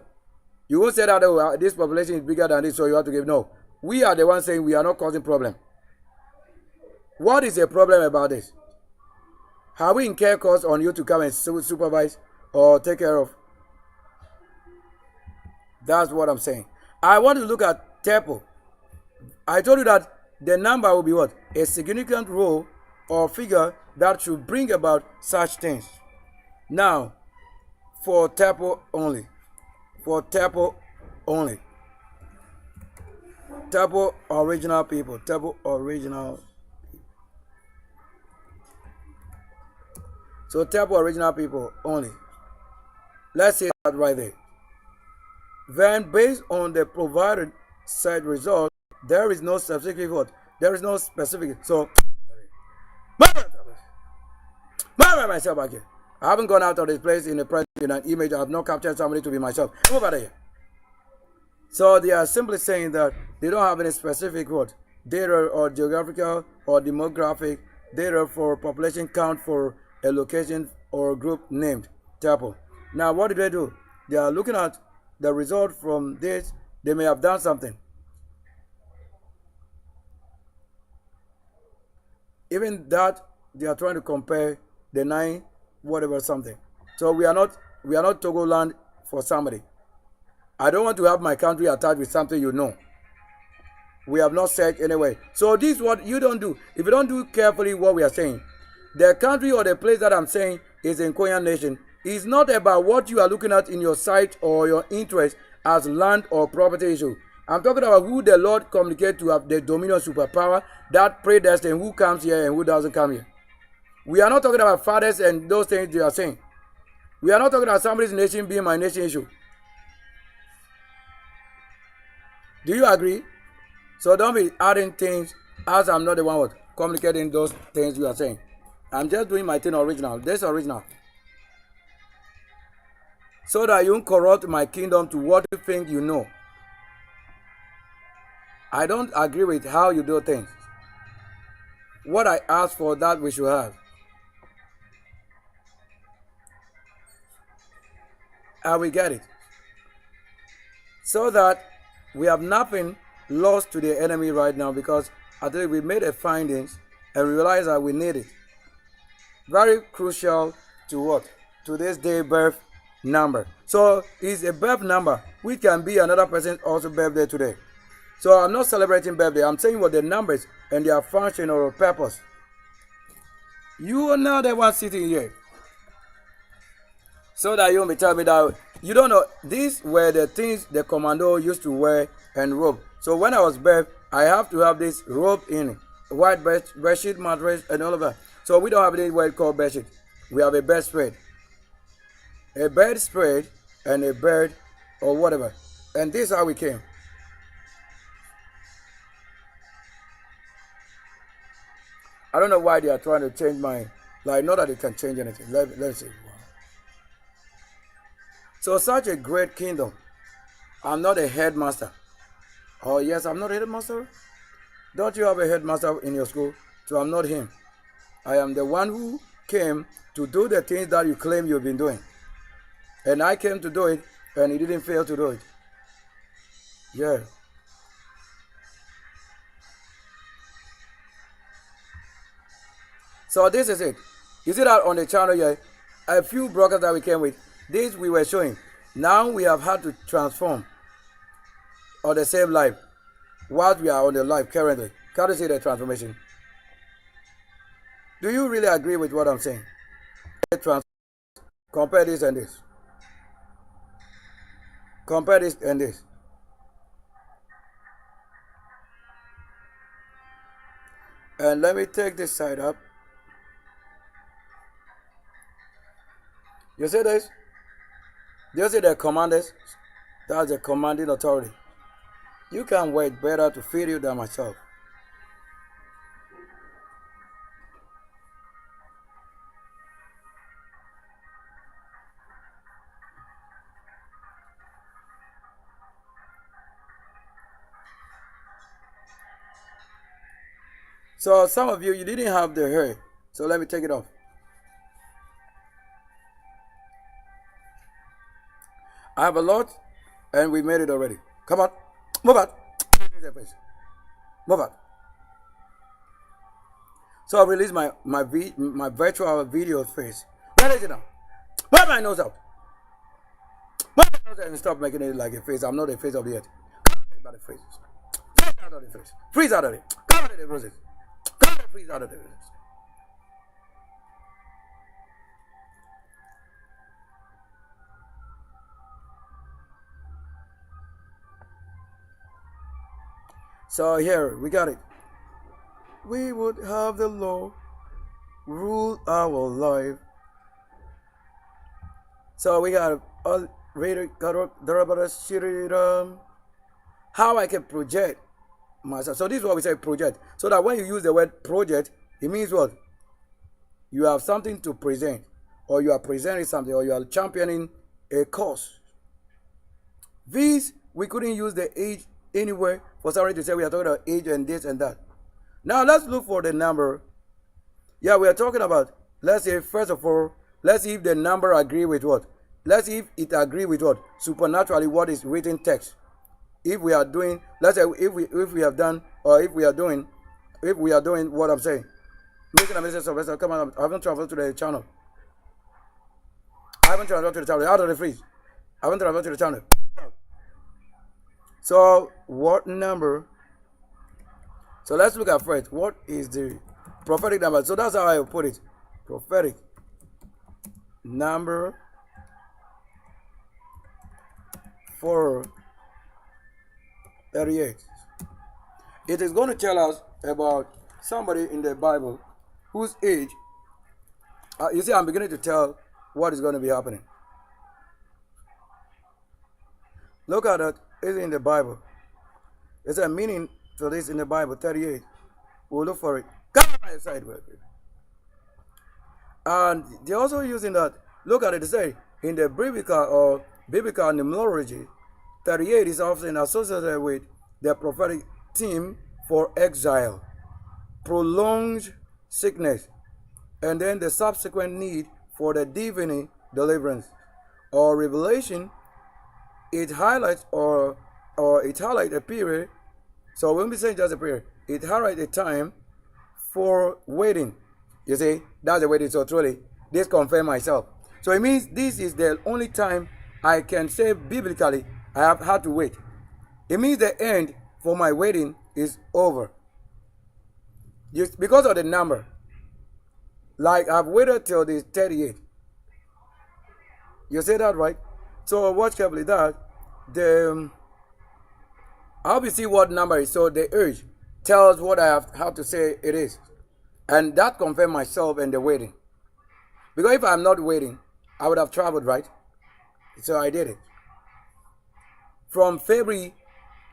You won't say that oh, this population is bigger than this, so you have to give. No. We are the ones saying we are not causing problem. What is the problem about this? Have we incurred costs on you to come and supervise or take care of? That's what I'm saying. I want to look at tempo. I told you that the number will be what? A significant role or figure that should bring about such things. Now, for tempo only. For tempo only. Tempo original people. Tempo original. So tempo original people only. Let's say that right there. Then based on the provided set result, there is no specific what? There is no specific. So myself back here. I haven't gone out of this place in the present in an image. I have not captured somebody to be myself. Move out of here. So they are simply saying that they don't have any specific what? Data or geographical or demographic data for population count for a location or group named Temple. Now what do? They are looking at the result from this. They may have done something. Even that they are trying to compare the 9 whatever something. So we are not Togo land for somebody. I don't want to have my country attached with something you know. We have not said anyway. So this is what you don't do. If you don't do carefully what we are saying, the country or the place that I'm saying is in Nkonya nation. It's not about what you are looking at in your sight or your interest as land or property issue. I'm talking about who the Lord communicate to have the dominion superpower that predestined who comes here and who doesn't come here. We are not talking about fathers and those things they are saying. We are not talking about somebody's nation being my nation issue. Do you agree? So don't be adding things as I'm not the one who's communicating those things you are saying. I'm just doing my thing original. This original. So that you won't corrupt my kingdom to what you think you know. I don't agree with how you do things. What I ask for, that we should have. And we get it. So that we have nothing lost to the enemy right now, because I think we made a findings and we realize that we need it. Very crucial to what? To this day birth number. So it's a birth number which can be another person's also birthday today. So I'm not celebrating birthday. I'm saying what the numbers and their function or purpose. You are now the one sitting here. So that you won't be telling me that you don't know. These were the things the commando used to wear and robe. So when I was birthed, I have to have this robe in, white bedsheet, mattress, and all of that. So we don't have any word called bedsheet. We have a bedspread. A bedspread and a bed or whatever. And this is how we came. I don't know why they are trying to change my, like, not that they can change anything. Let's see. So such a great kingdom. I'm not a headmaster. Oh yes, I'm not a headmaster. Don't you have a headmaster in your school? So I'm not him. I am the one who came to do the things that you claim you've been doing. And I came to do it, and he didn't fail to do it. Yeah. So this is it. You see that on the channel here, a few brokers that we came with, this we were showing. Now we have had to transform on the same life while we are on the life currently. Can you see the transformation? Do you really agree with what I'm saying? Compare this and this. Compare this and this. And let me take this side up. You see this? Do you see the commanders? That's the commanding authority. You can wait better to feed you than myself. So some of you didn't have the hair. So let me take it off. I have a lot, and we made it already. Come on, move out. Move out. So I released my virtual video face. Where is it now? Move my nose out. Move my nose out and stop making it like a face. I'm not a face of the earth. Come out of the face. Freeze out of the face. Freeze out of it. Come out of the roses. Come out, freeze out of the roses. So here, we got it. We would have the law rule our life. So we got how I can project myself. So this is what we say project. So that when you use the word project, it means what? You have something to present, or you are presenting something, or you are championing a cause. These, we couldn't use the age anywhere for somebody to say we are talking about age and this and that. Now let's look for the number. Yeah, we are talking about, let's say, first of all, let's see if the number agree with what? Let's see if it agree with what? Supernaturally, what is written text. If we are doing, let's say if we have done, or if we are doing what I'm saying. Making a message of come on, I haven't traveled to the channel. I haven't traveled to the channel. Out of the freeze. I haven't traveled to the channel. So what number? So let's look at first. What is the prophetic number? So that's how I put it. Prophetic number for 38. It is going to tell us about somebody in the Bible whose age, you see, I'm beginning to tell what is going to be happening. Look at it. It's in the Bible. There's a meaning to this in the Bible, 38. We'll look for it. Come on my side with it. And they're also using that. Look at it, they say, in the biblical numerology, 38 is often associated with the prophetic theme for exile, prolonged sickness, and then the subsequent need for the divine deliverance or revelation. It highlights a period. So when we say just a period, it highlights a time for waiting. You see, that's the waiting. So truly, this confirms myself. So it means this is the only time I can say biblically I have had to wait. It means the end for my waiting is over. Just because of the number. Like I've waited till this 38. You say that right? So watch carefully that I'll be see what number is. So the urge tells what I have to say it is. And that confirms myself and the waiting. Because if I'm not waiting, I would have traveled, right? So I did it. From February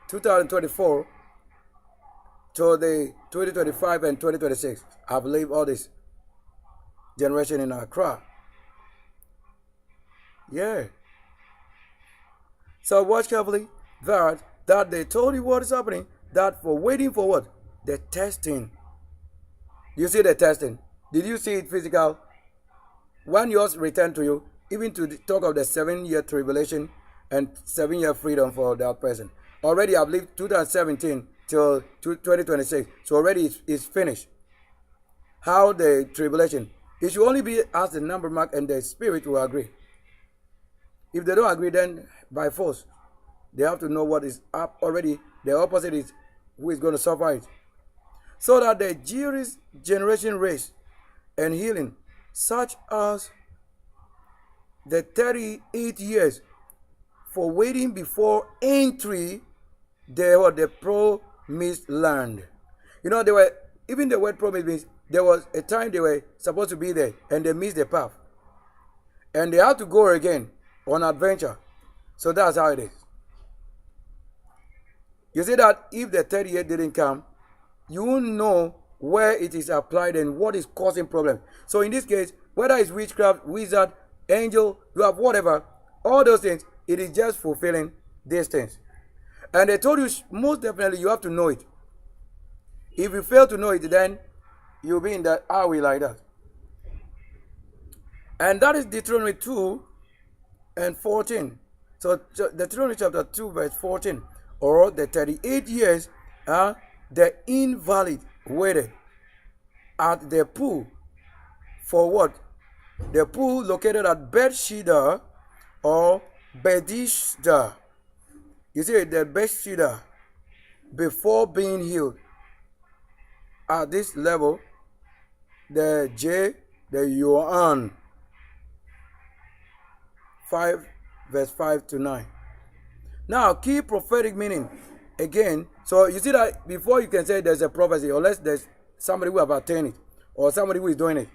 2024 to the 2025 and 2026, I've lived all this generation in Accra. Yeah. So watch carefully that they told you what is happening. That for waiting for what? The testing. You see the testing. Did you see it physical? When yours returned to you, even to talk of the 7-year tribulation and 7-year freedom for that person. Already I've lived 2017 till 2026. So already it's finished. How the tribulation. It should only be as the number mark and the spirit will agree. If they don't agree, then by force, they have to know what is up already. The opposite is who is going to suffer it. So that the Jewish generation race and healing, such as the 38 years for waiting before entry, they were the promised land. You know, they were, even the word promise means there was a time they were supposed to be there and they missed the path. And they had to go again on adventure. So that's how it is. You see that if the 38 didn't come, you won't know where it is applied and what is causing problem. So in this case, whether it's witchcraft, wizard, angel, you have whatever, all those things, it is just fulfilling these things. And they told you most definitely you have to know it. If you fail to know it, then you'll be in that highway like that. And that is Deuteronomy 2 and 14. So Deuteronomy chapter 2 verse 14. Or the 38 years, the invalid waited at the pool for what? The pool located at Bethesda or Bethesda. You see, the Bethesda before being healed. At this level, the Yuan 5 verse 5 to 9. Now, key prophetic meaning. Again, so you see that before you can say there's a prophecy, unless there's somebody who have attained it, or somebody who is doing it.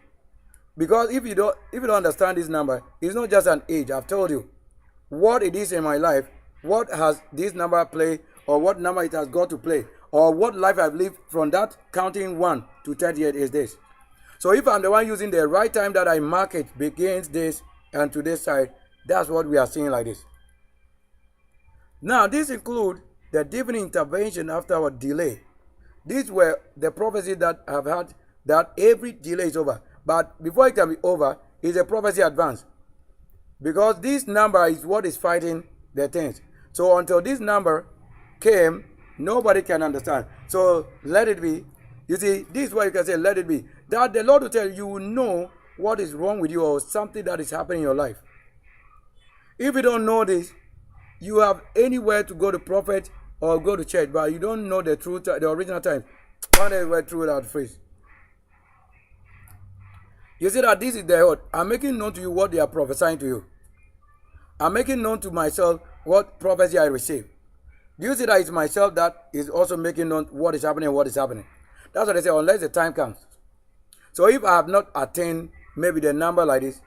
Because if you don't understand this number, it's not just an age. I've told you what it is in my life, what has this number played, or what number it has got to play, or what life I've lived from that counting 1 to 38 is this. So if I'm the one using the right time that I mark it begins this and to this side, that's what we are seeing like this. Now, this includes the divine intervention after our delay. These were the prophecies that I've had that every delay is over. But before it can be over, it's a prophecy advance. Because this number is what is fighting the things. So until this number came, nobody can understand. So let it be. You see, this is what you can say, let it be. That the Lord will tell you, you will know what is wrong with you or something that is happening in your life. If you don't know this, you have anywhere to go to prophet or go to church, but you don't know the truth, the original time. One day we're through that phrase. You see that this is the word. I'm making known to you what they are prophesying to you. I'm making known to myself what prophecy I received. Do you see that it's myself that is also making known what is happening and what is happening? That's what they say, unless the time comes. So if I have not attained maybe the number like this,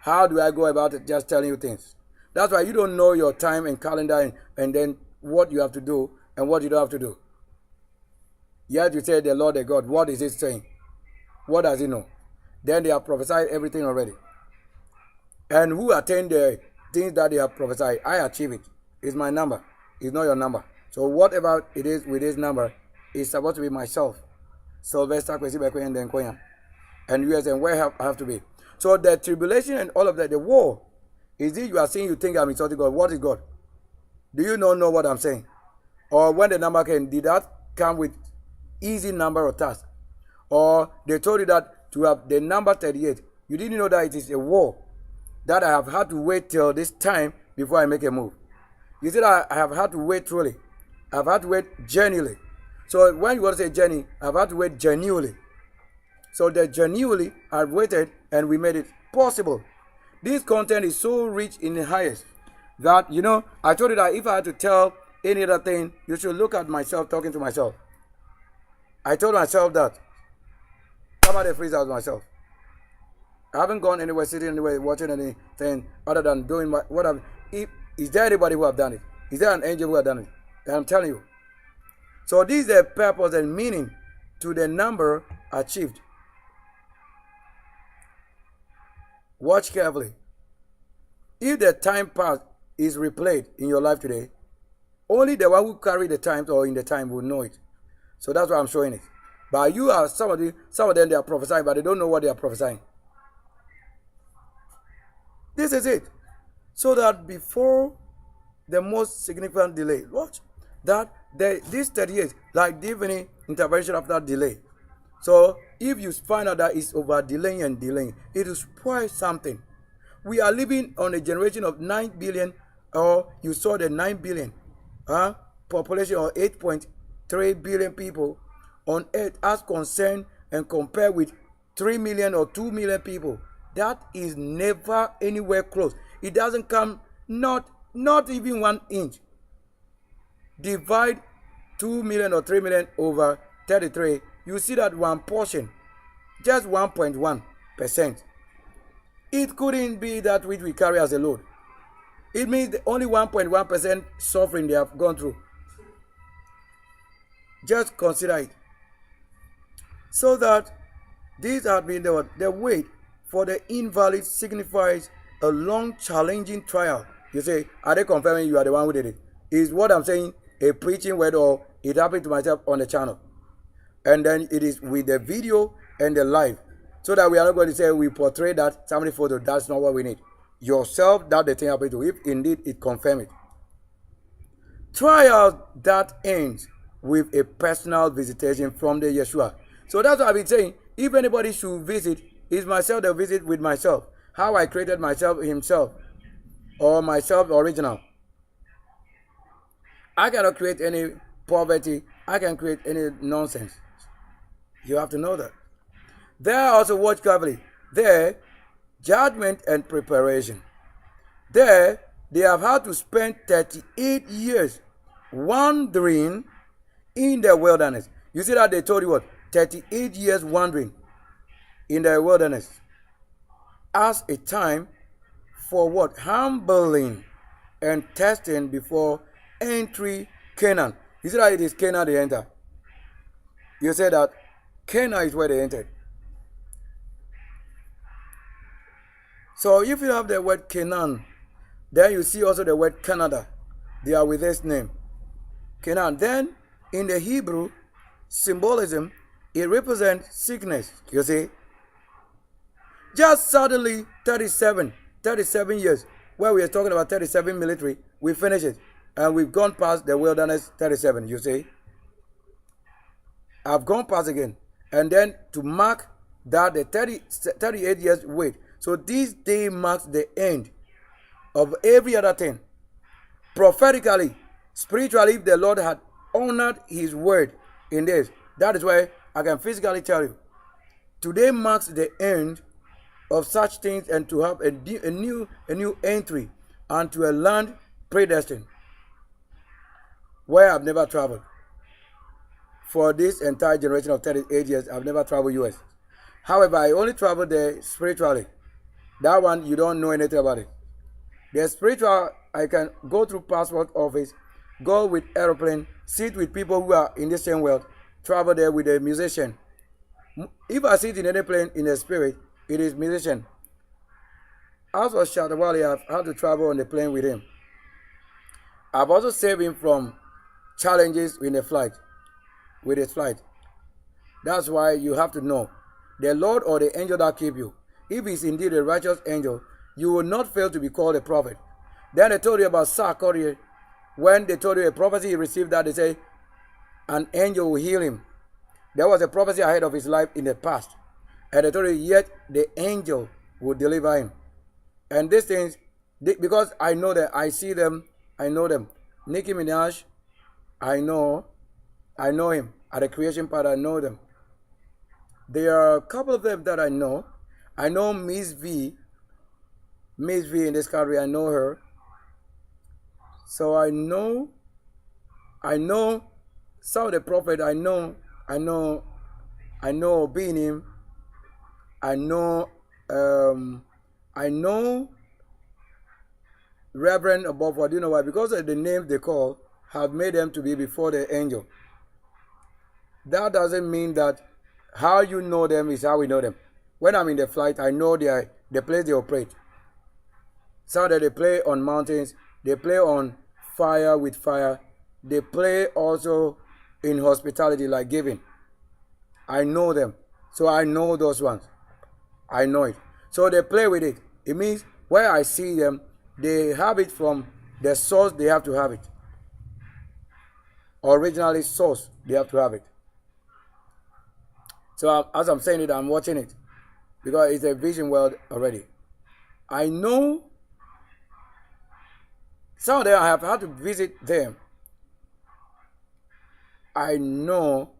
how do I go about it just telling you things? That's why you don't know your time and calendar and then what you have to do and what you don't have to do. Yet you say the Lord the God. What is it saying? What does he know? Then they have prophesied everything already. And who attained the things that they have prophesied? I achieve it. It's my number. It's not your number. So whatever it is with this number is supposed to be myself. Sylvester, and US, and where I have to be. So the tribulation and all of that, the war, is it you are saying you think I'm insulting God? What is God? Do you not know what I'm saying? Or when the number came, did that come with easy number or task? Or they told you that to have the number 38, you didn't know that it is a war, that I have had to wait till this time before I make a move. You see that I have had to wait truly. I've had to wait genuinely. So when you want to say journey, I've had to wait genuinely. So the genuinely I've waited and we made it possible. This content is so rich in the highest that, I told you that if I had to tell any other thing, you should look at myself talking to myself. I told myself that. Come out the freezer with myself. I haven't gone anywhere, sitting anywhere, watching anything other than doing what I've. Is there anybody who have done it? Is there an angel who have done it? And I'm telling you. So this is the purpose and meaning to the number achieved. Watch carefully. If the time pass is replayed in your life today, only the one who carry the times or in the time will know it. So that's why I'm showing it. But you are some of them they are prophesying, but they don't know what they are prophesying. This is it. So that before the most significant delay, watch that this 30 years, like divine intervention after delay. So if you find out that it's over delaying and delaying, it will spoil something. We are living on a generation of 9 billion, or you saw the 9 billion population, or 8.3 billion people on earth as concerned and compared with 3 million or 2 million people. That is never anywhere close. It doesn't come, not even 1 inch. Divide 2 million or 3 million over 33, you see that one portion, just 1.1%. It couldn't be that which we carry as a load. It means only 1.1% suffering they have gone through. Just consider it. So that these have been the wait for the invalid signifies a long challenging trial. You say, are they confirming you are the one who did it? Is what I'm saying a preaching word, or it happened to myself on the channel? And then it is with the video and the live. So that we are not going to say we portray that somebody photo. That's not what we need. Yourself, that the thing happened to, if indeed it confirm it. Trial that ends with a personal visitation from the Yeshua. So that's what I've been saying. If anybody should visit, it's myself that visit with myself. How I created myself himself, or myself original. I cannot create any poverty. I can create any nonsense. You have to know that. There also, watch carefully. There, judgment and preparation. There, they have had to spend 38 years wandering in the wilderness. You see that they told you what? 38 years wandering in the wilderness. As a time for what? Humbling and testing before entry Canaan. You see that it is Canaan they enter. You say that Canaan is where they entered. So if you have the word Canaan, then you see also the word Canada. They are with this name, Canaan. Then in the Hebrew symbolism, it represents sickness. You see, just suddenly 37 years, where we are talking about 37 military, we finish it, and we've gone past the wilderness 37. You see, I've gone past again, and then to mark that the 38 years wait. So this day marks the end of every other thing. Prophetically, spiritually, if the Lord had honored his word in this, that is why I can physically tell you, today marks the end of such things, and to have a new entry unto a land predestined, where I've never traveled. For this entire generation of 38 years, I've never traveled US. However, I only traveled there spiritually. That one, you don't know anything about it. The spiritual, I can go through passport office go with aeroplane, sit with people who are in the same world, travel there with a musician. If I sit in any plane in a spirit, it is musician. As for Zered Valley, I've had to travel on the plane with him. I've also saved him from challenges in a flight, with his flight. That's why you have to know the Lord or the angel that keep you. If he's indeed a righteous angel, you will not fail to be called a prophet. Then they told you about Sarkoria. When they told you a prophecy he received, that they say an angel will heal him. There was a prophecy ahead of his life in the past. And they told you, yet the angel will deliver him. And these things, because I know that, I see them, I know them. Nicki Minaj, I know him. At the creation part, I know them. There are a couple of them that I know. I know Miss V in this country, I know her. So I know some of the prophet, I know being him. I know Reverend above. Do you know why? Because of the names they call have made them to be before the angel. That doesn't mean that how you know them is how we know them. When I'm in the flight, I know the place they operate. So that they play on mountains, they play on fire with fire, they play also in hospitality like giving. I know them. So I know those ones. I know it. So they play with it. It means where I see them, they have it from the source, they have to have it. Originally source, they have to have it. So as I'm saying it, I'm watching it. Because it's a vision world already. I know some of them I have had to visit them. I know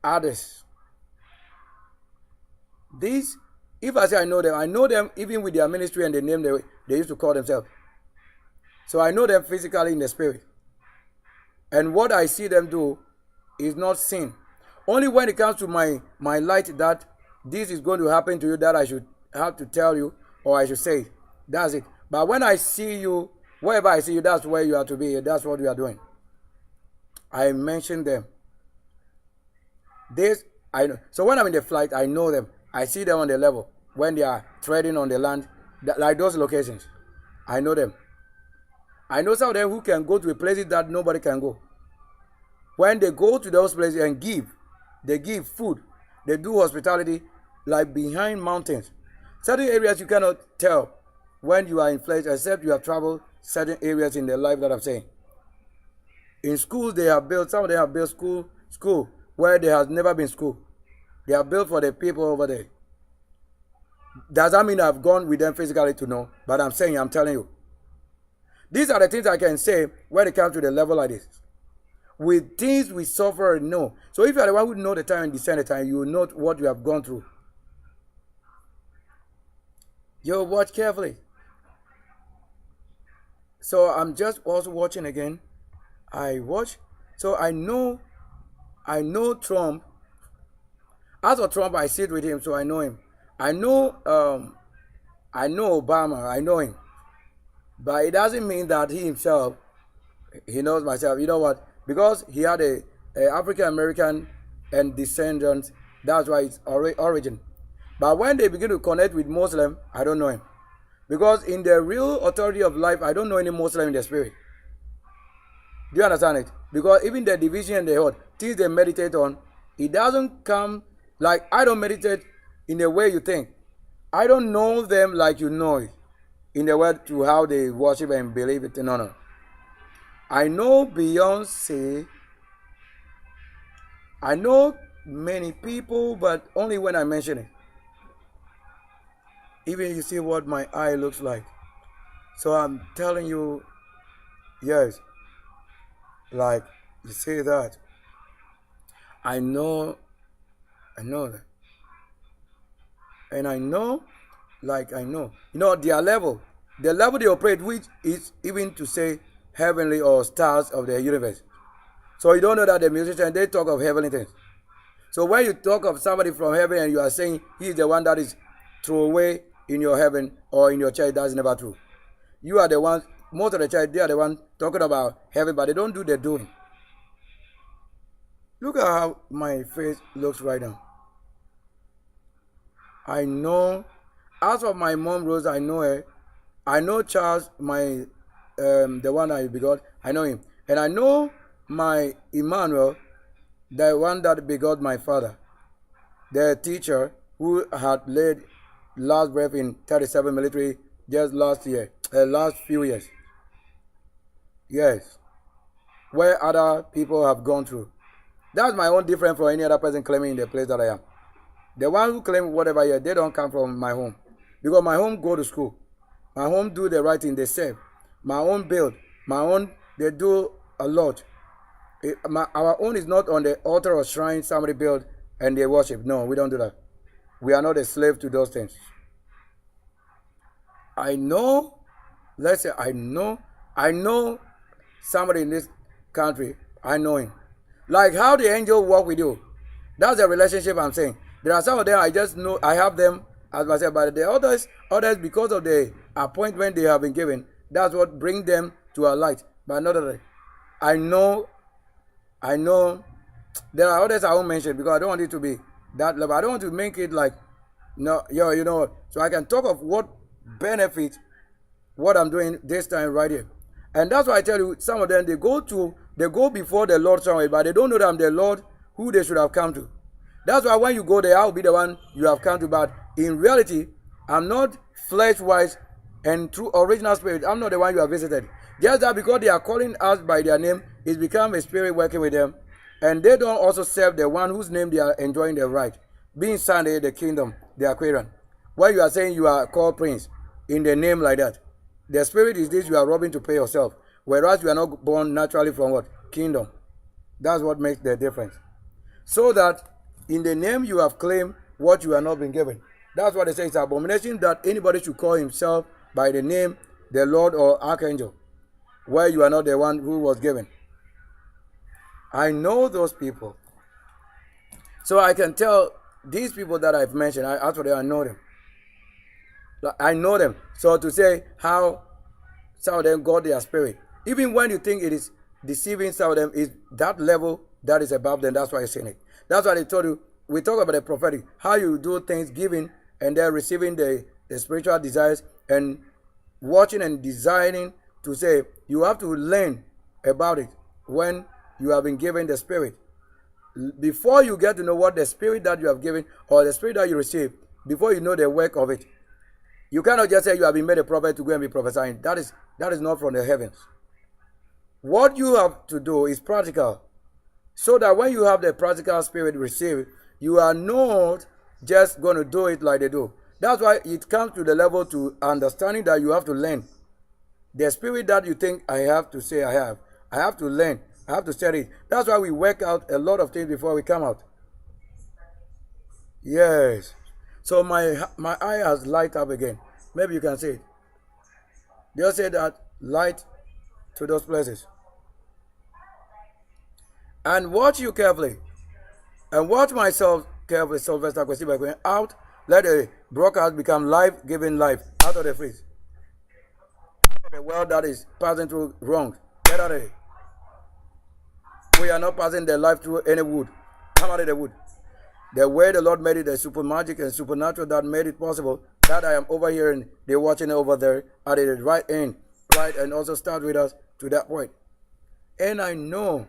others. These, if I say I know them even with their ministry and the name they used to call themselves. So I know them physically in the spirit. And what I see them do is not sin. Only when it comes to my light that this is going to happen to you that I should have to tell you or I should say it. That's it. But when I see you, wherever I see you, that's where you are to be. That's what you are doing. I mention them. This, I know. So when I'm in the flight, I know them. I see them on the level. When they are treading on the land, like those locations. I know them. I know some of them who can go to places that nobody can go. When they go to those places and give, they give food. They do hospitality like behind mountains. Certain areas you cannot tell when you are in flesh except you have traveled certain areas in their life that I'm saying. In schools they have built, some of them have built school where there has never been school. They are built for the people over there. Does that mean I've gone with them physically to know? But I'm telling you. These are the things I can say when it comes to the level like this. With things we suffer and know. So if you are the one who know the time and discern the time, you will know what you have gone through. You watch carefully. So I'm just also watching again. I watch. So I know Trump. As for Trump, I sit with him, so I know him. I know Obama, I know him. But it doesn't mean that he himself, he knows myself. You know what? Because he had a African American and descendants, that's why it's origin. But when they begin to connect with Muslim, I don't know him. Because in the real authority of life, I don't know any Muslim in the spirit. Do you understand it? Because even the division and the hurt, things they meditate on, it doesn't come like I don't meditate in the way you think. I don't know them like you know it. In the way to how they worship and believe it. No. I know Beyonce. I know many people, but only when I mention it. Even you see what my eye looks like. So I'm telling you, yes. Like, you see that. I know that. And I know. You know, their level. The level they operate, which is even to say heavenly or stars of the universe. So you don't know that the musicians, they talk of heavenly things. So when you talk of somebody from heaven and you are saying he is the one that is thrown away in your heaven or in your church, that's never true. You are the ones most of the church, they are the one talking about heaven, but they don't do the doing. Look at how my face looks right now. I know. As for my mom, Rose, I know her. I know Charles, the one I begot. I know him, and I know my Emmanuel, the one that begot my father, the teacher who had laid last breath in 37 military just last few years. Yes, where other people have gone through. That's my own difference from any other person claiming in the place that I am. The one who claim whatever here, they don't come from my home. Because my home go to school. My home do the right thing, they serve. My own build. My own, they do a lot. Our own is not on the altar or shrine somebody build and they worship. No, we don't do that. We are not a slave to those things. I know somebody in this country. I know him. Like how the angel walk with you. That's the relationship I'm saying. There are some of them I just know, I have them as myself, but the others because of the appointment they have been given, that's what bring them to a light. But not that I know there are others I won't mention because I don't want it to be that level. I don't want to make it like no, you know what? So I can talk of what benefit what I'm doing this time right here. And that's why I tell you, some of them they go before the Lord somewhere, but they don't know that I'm the Lord who they should have come to. That's why when you go there, I'll be the one you have come to. But in reality, I'm not flesh-wise and through original spirit. I'm not the one you have visited. Just that because they are calling us by their name, it's become a spirit working with them. And they don't also serve the one whose name they are enjoying the right. Being Sunday, the kingdom, the Aquarian. Why you are saying you are called prince in the name like that. The spirit is this you are robbing to pay yourself. Whereas you are not born naturally from what? Kingdom. That's what makes the difference. So that in the name you have claimed what you have not been given. That's what they say. It's an abomination that anybody should call himself by the name, the Lord or Archangel, where you are not the one who was given. I know those people. So I can tell these people that I've mentioned, actually I know them. I know them. So to say how some of them got their spirit, even when you think it is deceiving some of them, is that level that is above them. That's why I'm saying it. That's why I told you, we talk about the prophetic, how you do things, giving, and then receiving the spiritual desires, and watching and designing to say, you have to learn about it when you have been given the spirit. Before you get to know what the spirit that you have given, or the spirit that you receive, before you know the work of it, you cannot just say you have been made a prophet to go and be prophesying. That is not from the heavens. What you have to do is practical. So that when you have the practical spirit received, you are not just going to do it like they do. That's why it comes to the level to understanding that you have to learn. The spirit that you think I have to say I have to learn. I have to study it. That's why we work out a lot of things before we come out. Yes. So my eye has light up again. Maybe you can see it. Just say that light to those places. And watch you carefully. And watch myself carefully, Sylvester Kwesi, going out. Let the broadcast become life, giving life out of the freeze. Out of the world that is passing through wrong. Get out of it. We are not passing the life through any wood. Come out of the wood. The way the Lord made it, the super magic and supernatural that made it possible, that I am over here and they're watching it over there at the right end, right, and also start with us to that point. And I know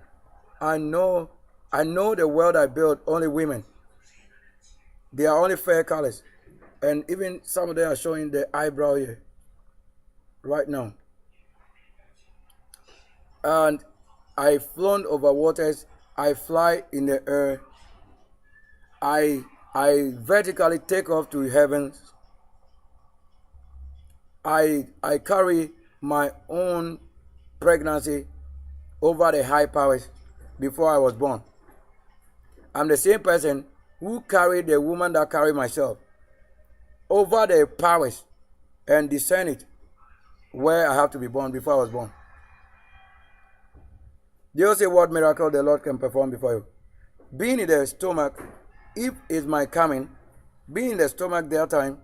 the world I built, only women. They are only fair colors. And even some of them are showing the eyebrow here. Right now. And I've flown over waters. I fly in the air. I vertically take off to heavens. I carry my own pregnancy over the high powers before I was born. I'm the same person who carried the woman that carried myself over the powers and discern it where I have to be born before I was born. Do you see what miracle the Lord can perform before you? Being in the stomach, if it's my coming, being in the stomach that time,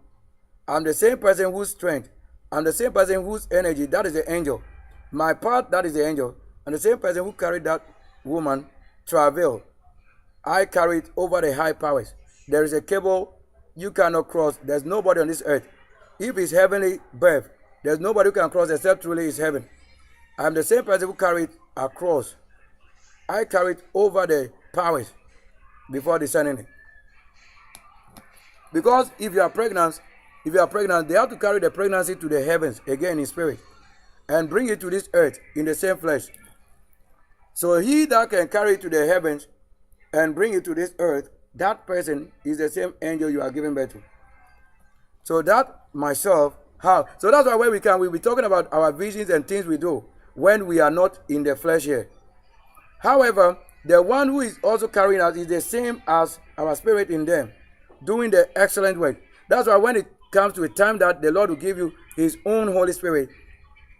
I'm the same person whose strength I'm the same person whose energy, that is the angel. My part, that is the angel. And the same person who carried that woman, travel. I carry it over the high powers. There is a cable you cannot cross. There's nobody on this earth. If it's heavenly birth, there's nobody who can cross except truly is heaven. I'm the same person who carried it across. I carry it over the powers before descending it. Because if you are pregnant, they have to carry the pregnancy to the heavens again in spirit and bring it to this earth in the same flesh. So he that can carry it to the heavens and bring it to this earth, that person is the same angel you are giving birth to. So that myself, how? So that's why when we'll be talking about our visions and things we do when we are not in the flesh here. However, the one who is also carrying us is the same as our spirit in them, doing the excellent work. That's why when it comes to a time that the Lord will give you his own Holy Spirit,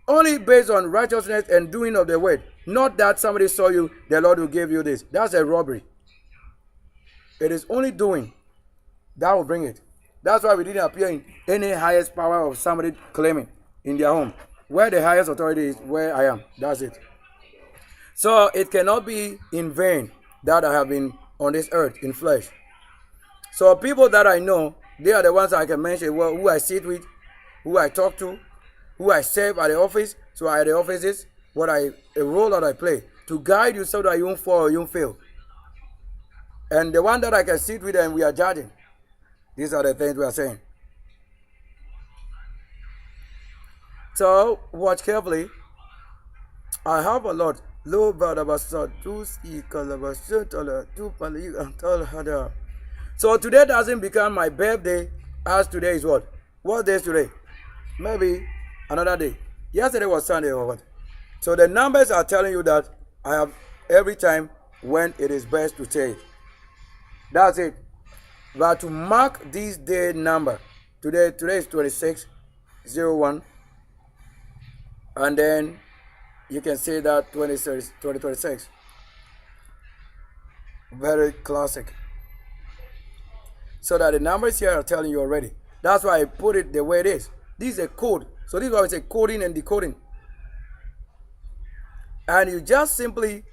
only based on righteousness and doing of the word, not that somebody saw you, the Lord will give you this. That's a robbery. It is only doing that will bring it. That's why we didn't appear in any highest power of somebody claiming in their home. Where the highest authority is, where I am. That's it. So it cannot be in vain that I have been on this earth in flesh. So people that I know, they are the ones I can mention, who I sit with, who I talk to, who I serve at the office. So at the offices, a role that I play to guide you so that you won't fall or you won't fail. And the one that I can sit with and we are judging. These are the things we are saying. So watch carefully. I have a lot. So today doesn't become my birthday, as today is what? What day is today? Maybe another day. Yesterday was Sunday or what? So the numbers are telling you that I have every time when it is best to say it. That's it. But to mark this day number, today is 26/01, and then you can say that 2026. Very classic. So that the numbers here are telling you already. That's why I put it the way it is. This is a code. So this is why we say coding and decoding. And you just simply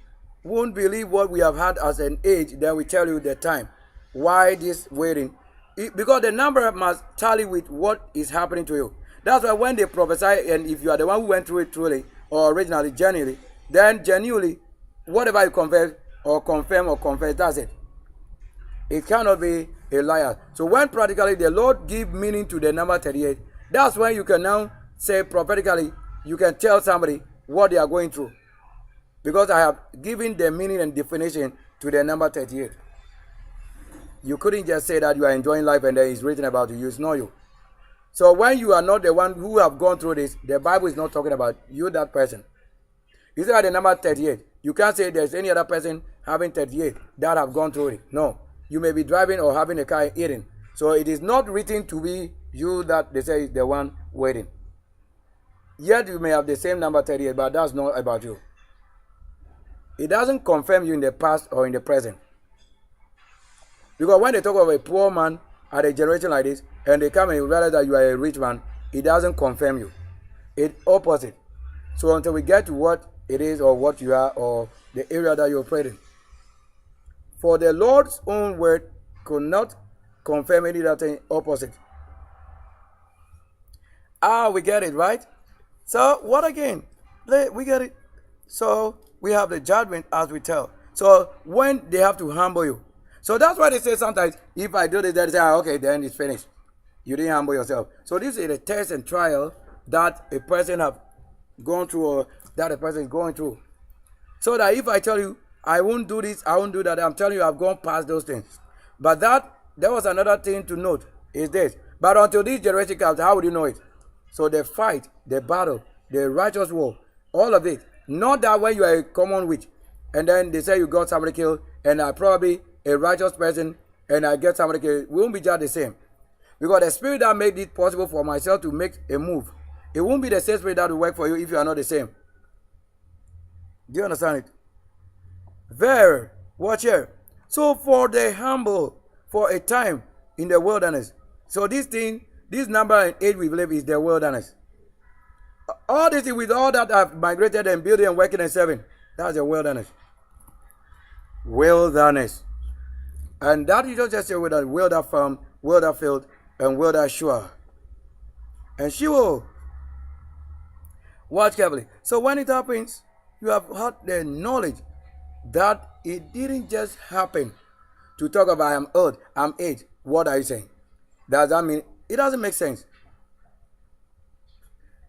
won't believe what we have had as an age, then we tell you the time. Why this waiting? Because the number must tally with what is happening to you. That's why when they prophesy, and if you are the one who went through it truly, or originally, genuinely, then genuinely, whatever you confess, or confirm, or confess, that's it. It cannot be a liar. So when practically the Lord give meaning to the number 38, that's when you can now say prophetically, you can tell somebody what they are going through. Because I have given the meaning and definition to the number 38. You couldn't just say that you are enjoying life and then it's written about you. It's not you. So when you are not the one who have gone through this, the Bible is not talking about you, that person. You say the number 38. You can't say there's any other person having 38 that have gone through it. No. You may be driving or having a car eating. So it is not written to be you that they say is the one waiting. Yet you may have the same number 38, but that's not about you. It doesn't confirm you in the past or in the present. Because when they talk of a poor man at a generation like this, and they come and realize that you are a rich man, it doesn't confirm you. It's opposite. So until we get to what it is or what you are or the area that you're operating. For the Lord's own word could not confirm any other thing opposite. We get it, right? So what again? We get it. So we have the judgment as we tell. So when they have to humble you. So that's why they say sometimes, if I do this, they say, okay, then it's finished. You didn't humble yourself. So this is a test and trial that a person have gone through or that a person is going through. So that if I tell you, I won't do this, I won't do that, I'm telling you, I've gone past those things. But there was another thing to note, is this. But until this generation comes, how would you know it? So the fight, the battle, the righteous war, all of it. Not that when you are a common witch, and then they say you got somebody killed, and I probably a righteous person, and I get somebody killed, we won't be just the same. Because the spirit that made it possible for myself to make a move, it won't be the same spirit that will work for you if you are not the same. Do you understand it? Very. Watch here. So for the humble, for a time in the wilderness. So this thing, this number 8 we believe is the wilderness. All this with all that have migrated and building and working and serving, that's a wilderness. Wilderness. And that you don't just say with a wilder farm, wilder field, and wilder shore. And she will watch carefully. So when it happens, you have had the knowledge that it didn't just happen to talk about I am old, I'm 8. What are you saying? Does that mean it doesn't make sense?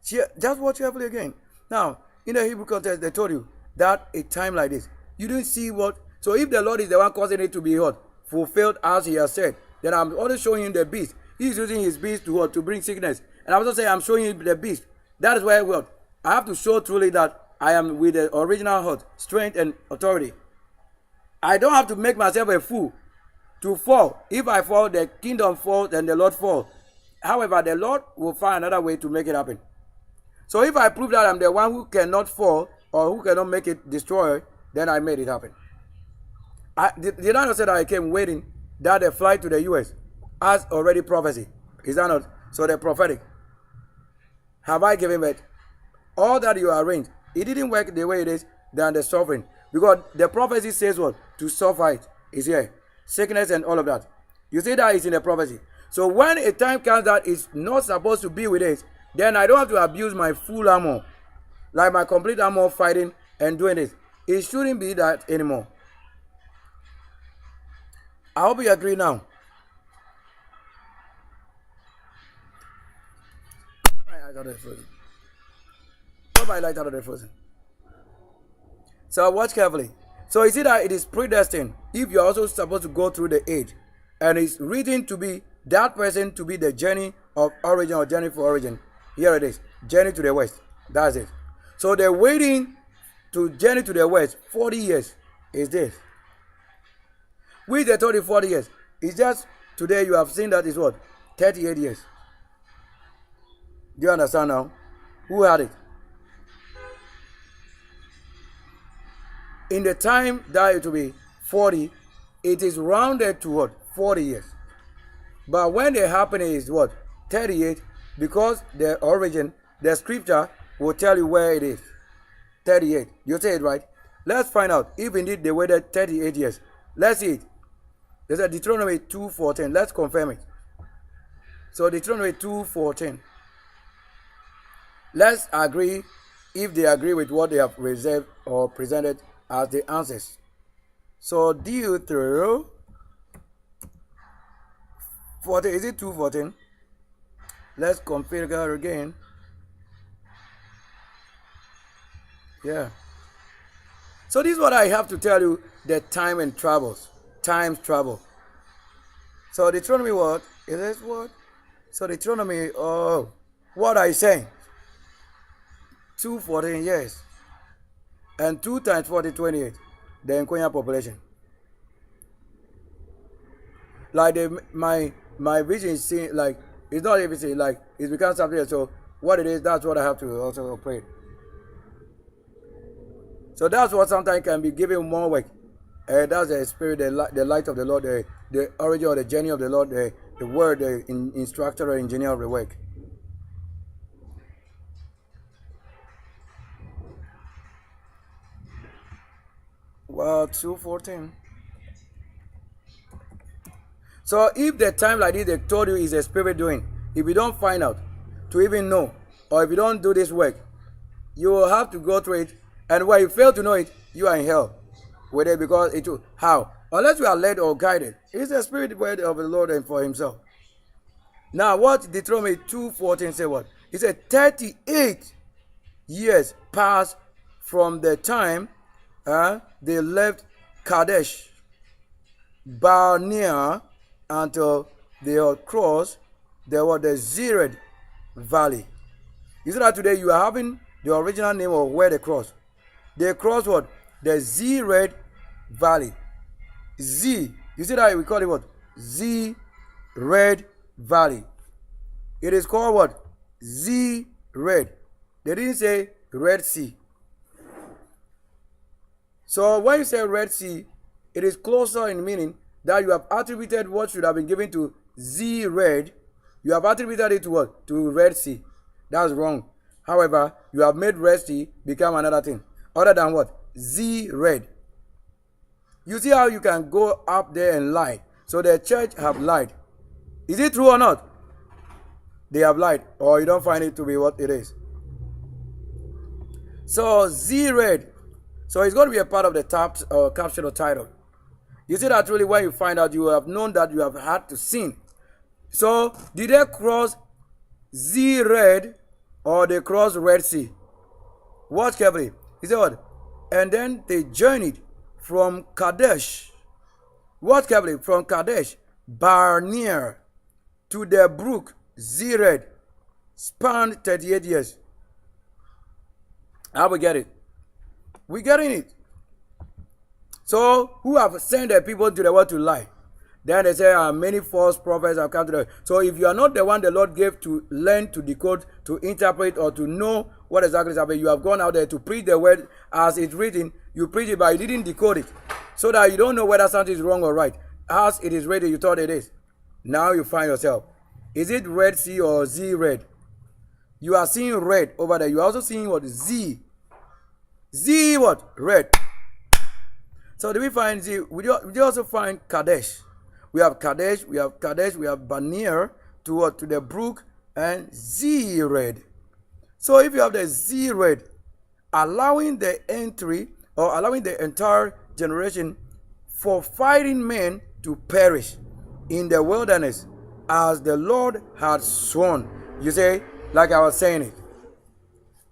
Just watch carefully again. Now, in the Hebrew context, they told you that a time like this, you didn't see what. So if the Lord is the one causing it to be what? Fulfilled as he has said, then I'm only showing him the beast. He's using his beast to what? To bring sickness. And I also say I'm showing you the beast. That is why what? I have to show truly that I am with the original heart, strength and authority. I don't have to make myself a fool to fall. If I fall, the kingdom falls and the Lord falls. However, the Lord will find another way to make it happen. So if I prove that I'm the one who cannot fall or who cannot make it destroy, then I made it happen. Did I not say that I came waiting that the flight to the US has already prophecy? Is that not? So the prophetic. Have I given it? All that you arranged, it didn't work the way it is than the suffering. Because the prophecy says what? To suffer it is here. Sickness and all of that. You see that is in the prophecy. So when a time comes that it's not supposed to be with it, then I don't have to abuse my full armor. Like my complete armor fighting and doing this. It shouldn't be that anymore. I hope you agree now. So watch carefully. So you see that it is predestined if you're also supposed to go through the age. And it's written to be that person to be the journey of origin or journey for origin. Here it is. Journey to the west. That's it. So the waiting to journey to the west, 40 years is this. With the 40 years, it's just today you have seen that is what? 38 years. Do you understand now? Who had it? In the time that it will be 40, it is rounded to what? 40 years. But when the happening is what? 38, because the origin, the scripture will tell you where it is. 38. You say it right? Let's find out if indeed they waited 38 years. Let's see it. There's a Deuteronomy 2:14. Let's confirm it. So Deuteronomy 2:14. Let's agree if they agree with what they have reserved or presented as the answers. So Deuteronomy 14, is it 2:14? Let's configure again. Yeah. So this is what I have to tell you, the time and travels. Times travel. So Deuteronomy what? Is this what? So Deuteronomy, what are you saying? 2:14, yes. And 2 times 40, 28. The Nkonya population. Like my vision is seeing, like, it's not everything, like, it's become something else. So what it is, that's what I have to also operate. So that's what sometimes can be given more work. That's the spirit, the light of the Lord, the origin or the journey of the Lord, the word, the instructor or engineer of the work. Well, 2:14. So if the time like this they told you is a spirit doing, if you don't find out to even know, or if you don't do this work, you will have to go through it. And when you fail to know it, you are in hell with it, because it will. How? Unless you are led or guided. It's the spirit word of the Lord and for himself. Now what Deuteronomy 2:14 say what? It said 38 years passed from the time they left Kadesh Barnea until they had crossed the Zered Valley. You see that today you are having the original name of where they crossed. They crossed what? The Zered Valley. Z. You see that we call it what? Zered Valley. It is called what? Zered. They didn't say Red Sea. So when you say Red Sea, it is closer in meaning that you have attributed what should have been given to Zered. You have attributed it to what? To Red Sea. That's wrong. However, you have made Red Sea become another thing. Other than what? Zered. You see how you can go up there and lie. So the church have lied. Is it true or not? They have lied. Or you don't find it to be what it is. So Zered. So it's going to be a part of the caption or title. You see that really when you find out, you have known that you have had to sin. So did they cross Zered or they crossed Red Sea? Watch carefully. He said what? And then they journeyed from Kadesh. Watch carefully. From Kadesh Barnea to the brook Zered, spanned 38 years. How we get it? We getting it. So who have sent the people to the world to lie? Then they say many false prophets have come to the world. So if you are not the one the Lord gave to learn, to decode, to interpret, or to know what exactly is happening, you have gone out there to preach the word as it's written. You preach it, but you didn't decode it, so that you don't know whether something is wrong or right. As it is written, you thought it is. Now you find yourself. Is it Red Sea or Z red? You are seeing red over there. You are also seeing what? Z. Z what? Red. So do we find Z? We also find Kadesh. We have Kadesh, we have Barnea to the brook and Zered. So if you have the Zered, allowing the entry or allowing the entire generation for fighting men to perish in the wilderness as the Lord had sworn. You say, like I was saying it.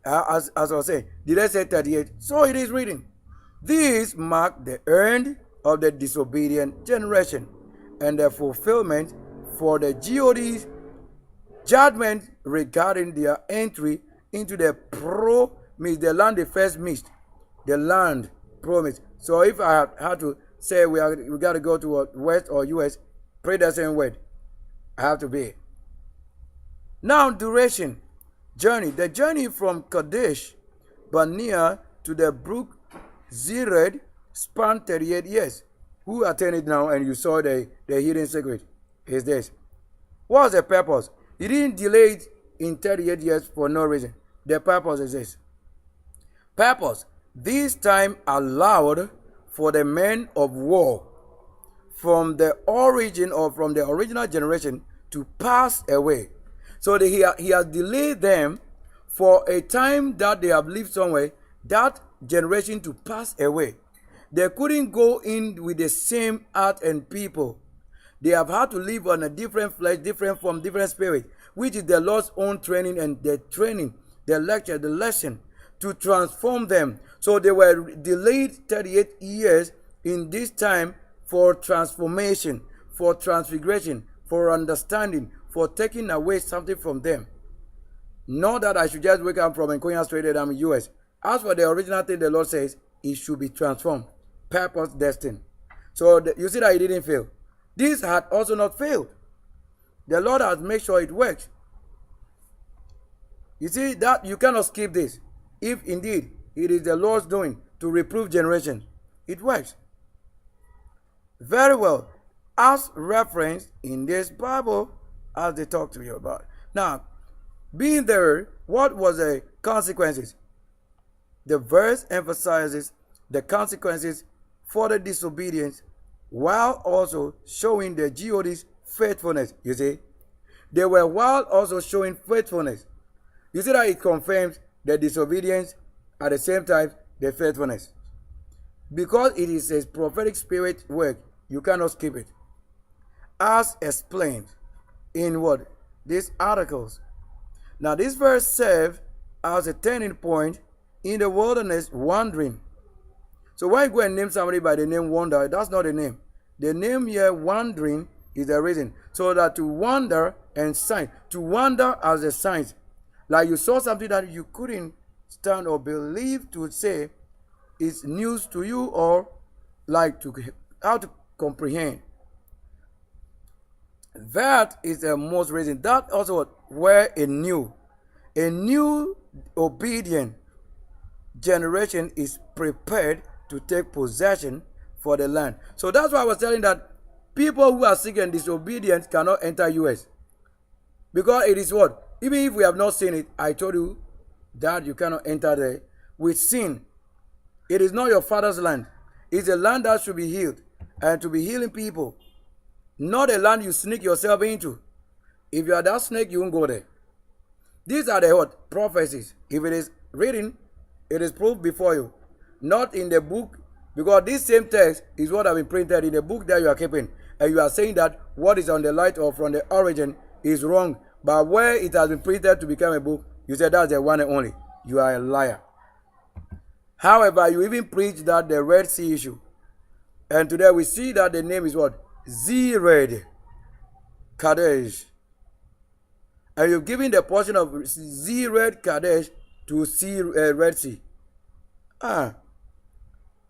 As I was saying, did I say 38? So it is written. These mark the end of the disobedient generation and the fulfillment for the God's judgment regarding their entry into the the land they first missed, the land promised. So if I had to say we got to go to West or US, pray the same word. I have to be. Now duration, journey. The journey from Kadesh Barnea to the brook Zered spanned 38 years. Who attained it now and you saw the hidden secret? Is this. What's the purpose? He didn't delay it in 38 years for no reason. The purpose is this. Purpose. This time allowed for the men of war from the origin or from the original generation to pass away. So he has delayed them for a time that they have lived somewhere, that generation to pass away. They couldn't go in with the same heart and people. They have had to live on a different flesh, different form, different spirit, which is the Lord's own training and the training, the lecture, the lesson to transform them. So they were delayed 38 years in this time for transformation, for transfiguration, for understanding, for taking away something from them. Not that I should just wake up from Nkonya straight and I'm in US. As for the original thing the Lord says, it should be transformed. Purpose, destined. So you see that it didn't fail. This had also not failed. The Lord has made sure it works. You see that you cannot skip this. If indeed it is the Lord's doing to reprove generation, it works. Very well. As referenced in this Bible, as they talk to you about. Now, being there, what was the consequences? The verse emphasizes the consequences for the disobedience while also showing the God's faithfulness. You see, they were while also showing faithfulness. You see that it confirms the disobedience at the same time the faithfulness. Because it is a prophetic spirit work, you cannot skip it. As explained in what? These articles. Now this verse serves as a turning point in the wilderness wandering. So when you go and name somebody by the name Wonder, that's not a name. The name here, wandering, is the reason. So that to wander and sign. To wander as a sign. Like you saw something that you couldn't stand or believe to say is news to you or like to how to comprehend. That is the most reason. That also where a new obedient generation is prepared to take possession for the land. So that's why I was telling that people who are sick and disobedient cannot enter US. Because it is what? Even if we have not seen it, I told you, that you cannot enter there with sin. It is not your father's land. It's a land that should be healed and to be healing people. Not a land you sneak yourself into. If you are that snake, you won't go there. These are the what? Prophecies. If it is written, it is proved before you. Not in the book, because this same text is what has been printed in the book that you are keeping. And you are saying that what is on the light or from the origin is wrong. But where it has been printed to become a book, you said that's the one and only. You are a liar. However, you even preach that the Red Sea issue. And today we see that the name is what? Zered Kadesh. And you've given the portion of Zered Kadesh to Red Sea. And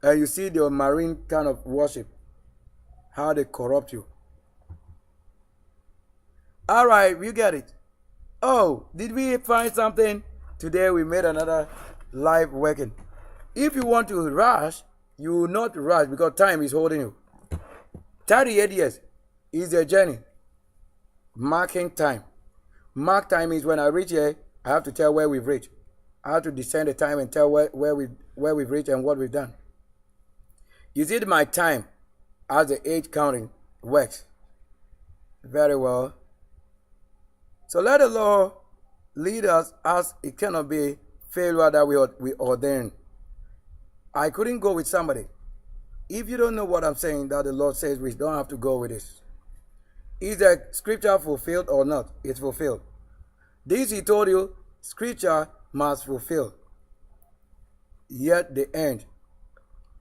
you see the marine kind of worship. How they corrupt you. All right, we get it. Oh, did we find something? Today we made another live working. If you want to rush, you will not rush because time is holding you. 38 years is a journey. Marking time. Mark time is when I reach here, I have to tell where we've reached. I have to descend the time and tell where we've reached and what we've done. You see my time as the age counting works. Very well. So let the Lord lead us as it cannot be failure that we ordain. I couldn't go with somebody. If you don't know what I'm saying, that the Lord says we don't have to go with this. Is the scripture fulfilled or not? It's fulfilled. This he told you, scripture must fulfill. Yet the end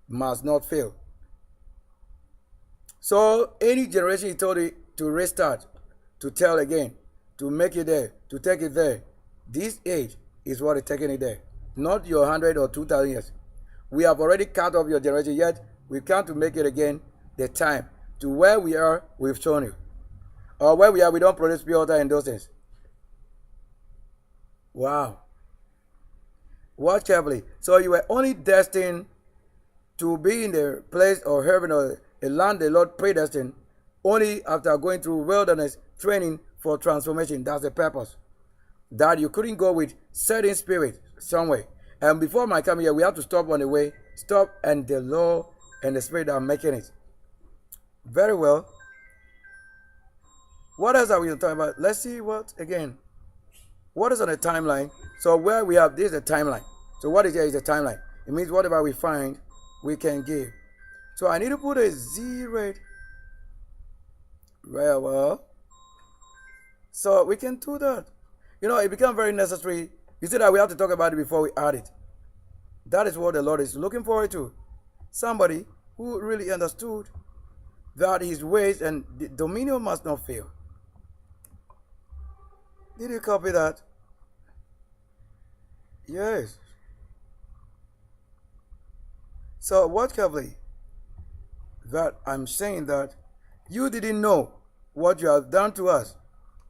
must not fail. So any generation he told you to restart, to tell again, to make it there, to take it there. This age is what is taking it there. Not your 100 or 2,000 years. We have already cut off your generation, yet we come to make it again the time. To where we are, we've shown you. Or where we are, we don't produce pure water and those things. Wow. Watch carefully. So you were only destined to be in the place of heaven or a land the Lord predestined only after going through wilderness training for transformation. That's the purpose. That you couldn't go with certain spirit somewhere. And before my coming here, we have to stop on the way. Stop, and the law and the spirit are making it. Very well. What else are we talking about? Let's see what, again. What is on the timeline? So where we have, this is the timeline. So what is here is the timeline. It means whatever we find, we can give. So I need to put a Z-rate. Well. So we can do that. You know, it becomes very necessary. You see that we have to talk about it before we add it. That is what the Lord is looking forward to. Somebody who really understood that his ways and the dominion must not fail. Did you copy that? Yes. So watch carefully. That I'm saying that you didn't know what you have done to us.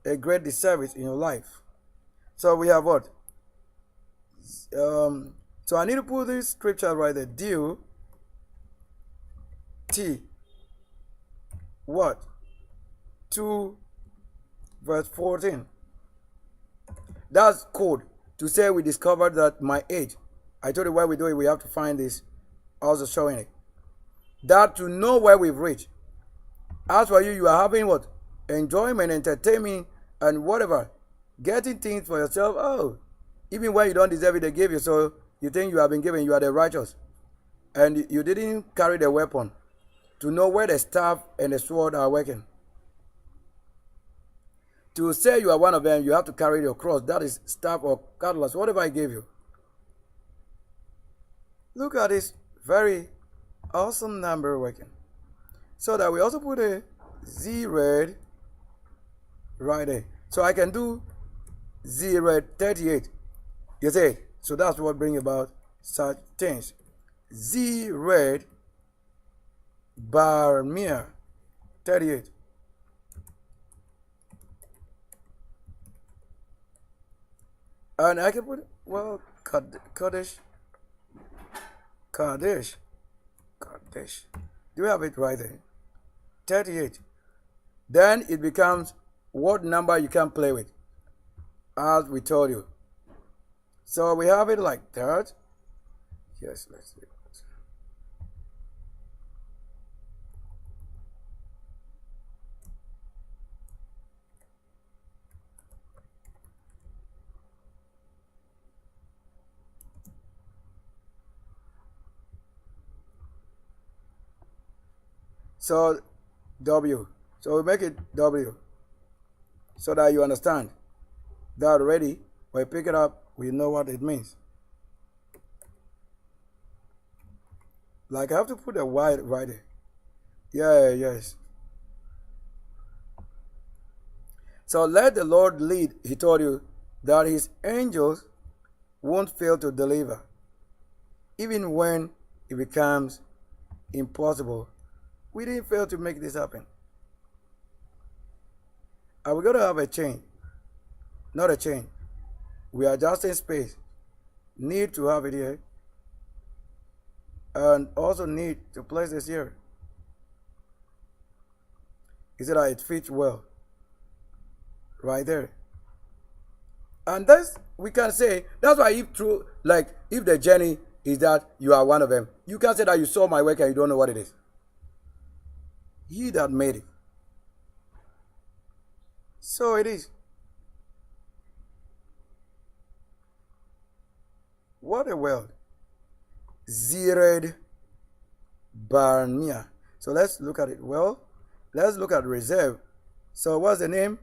A great disservice in your life. So we have what? So I need to put this scripture right there. Deal T. What? 2 verse 14. That's code to say we discovered that my age. I told you why we do it. We have to find this. Also showing it. That to know where we've reached. As for you, you are having what? Enjoyment, entertainment, and whatever. Getting things for yourself. Oh, even when you don't deserve it, they give you. So you think you have been given, you are the righteous. And you didn't carry the weapon to know where the staff and the sword are working. To say you are one of them, you have to carry your cross. That is staff or cutlass, whatever I gave you. Look at this very awesome number working. So that we also put a Z-red right there. So I can do Z-red 38. You see? So that's what brings about such things. Z-red Barmir 38. And I can put, well, Kadesh. Do you have it right there? 38. Then it becomes what number you can play with. As we told you. So we have it like that. Yes, let's see. So W. So we make it W so that you understand that already. When you pick it up, we know what it means. Like I have to put a Y right there. Yeah, yes. So let the Lord lead. He told you that his angels won't fail to deliver, even when it becomes impossible. We didn't fail to make this happen. Are we going to have a chain? Not a chain. We are just in space. Need to have it here. And also need to place this here. Is it that it fits well? Right there. And that's, we can say, that's why if true, like if the journey is that you are one of them, you can say that you saw my work and you don't know what it is. He that made it. So it is. What a world. Zered Valley. So let's look at it. Well, let's look at reserve. So what's the name?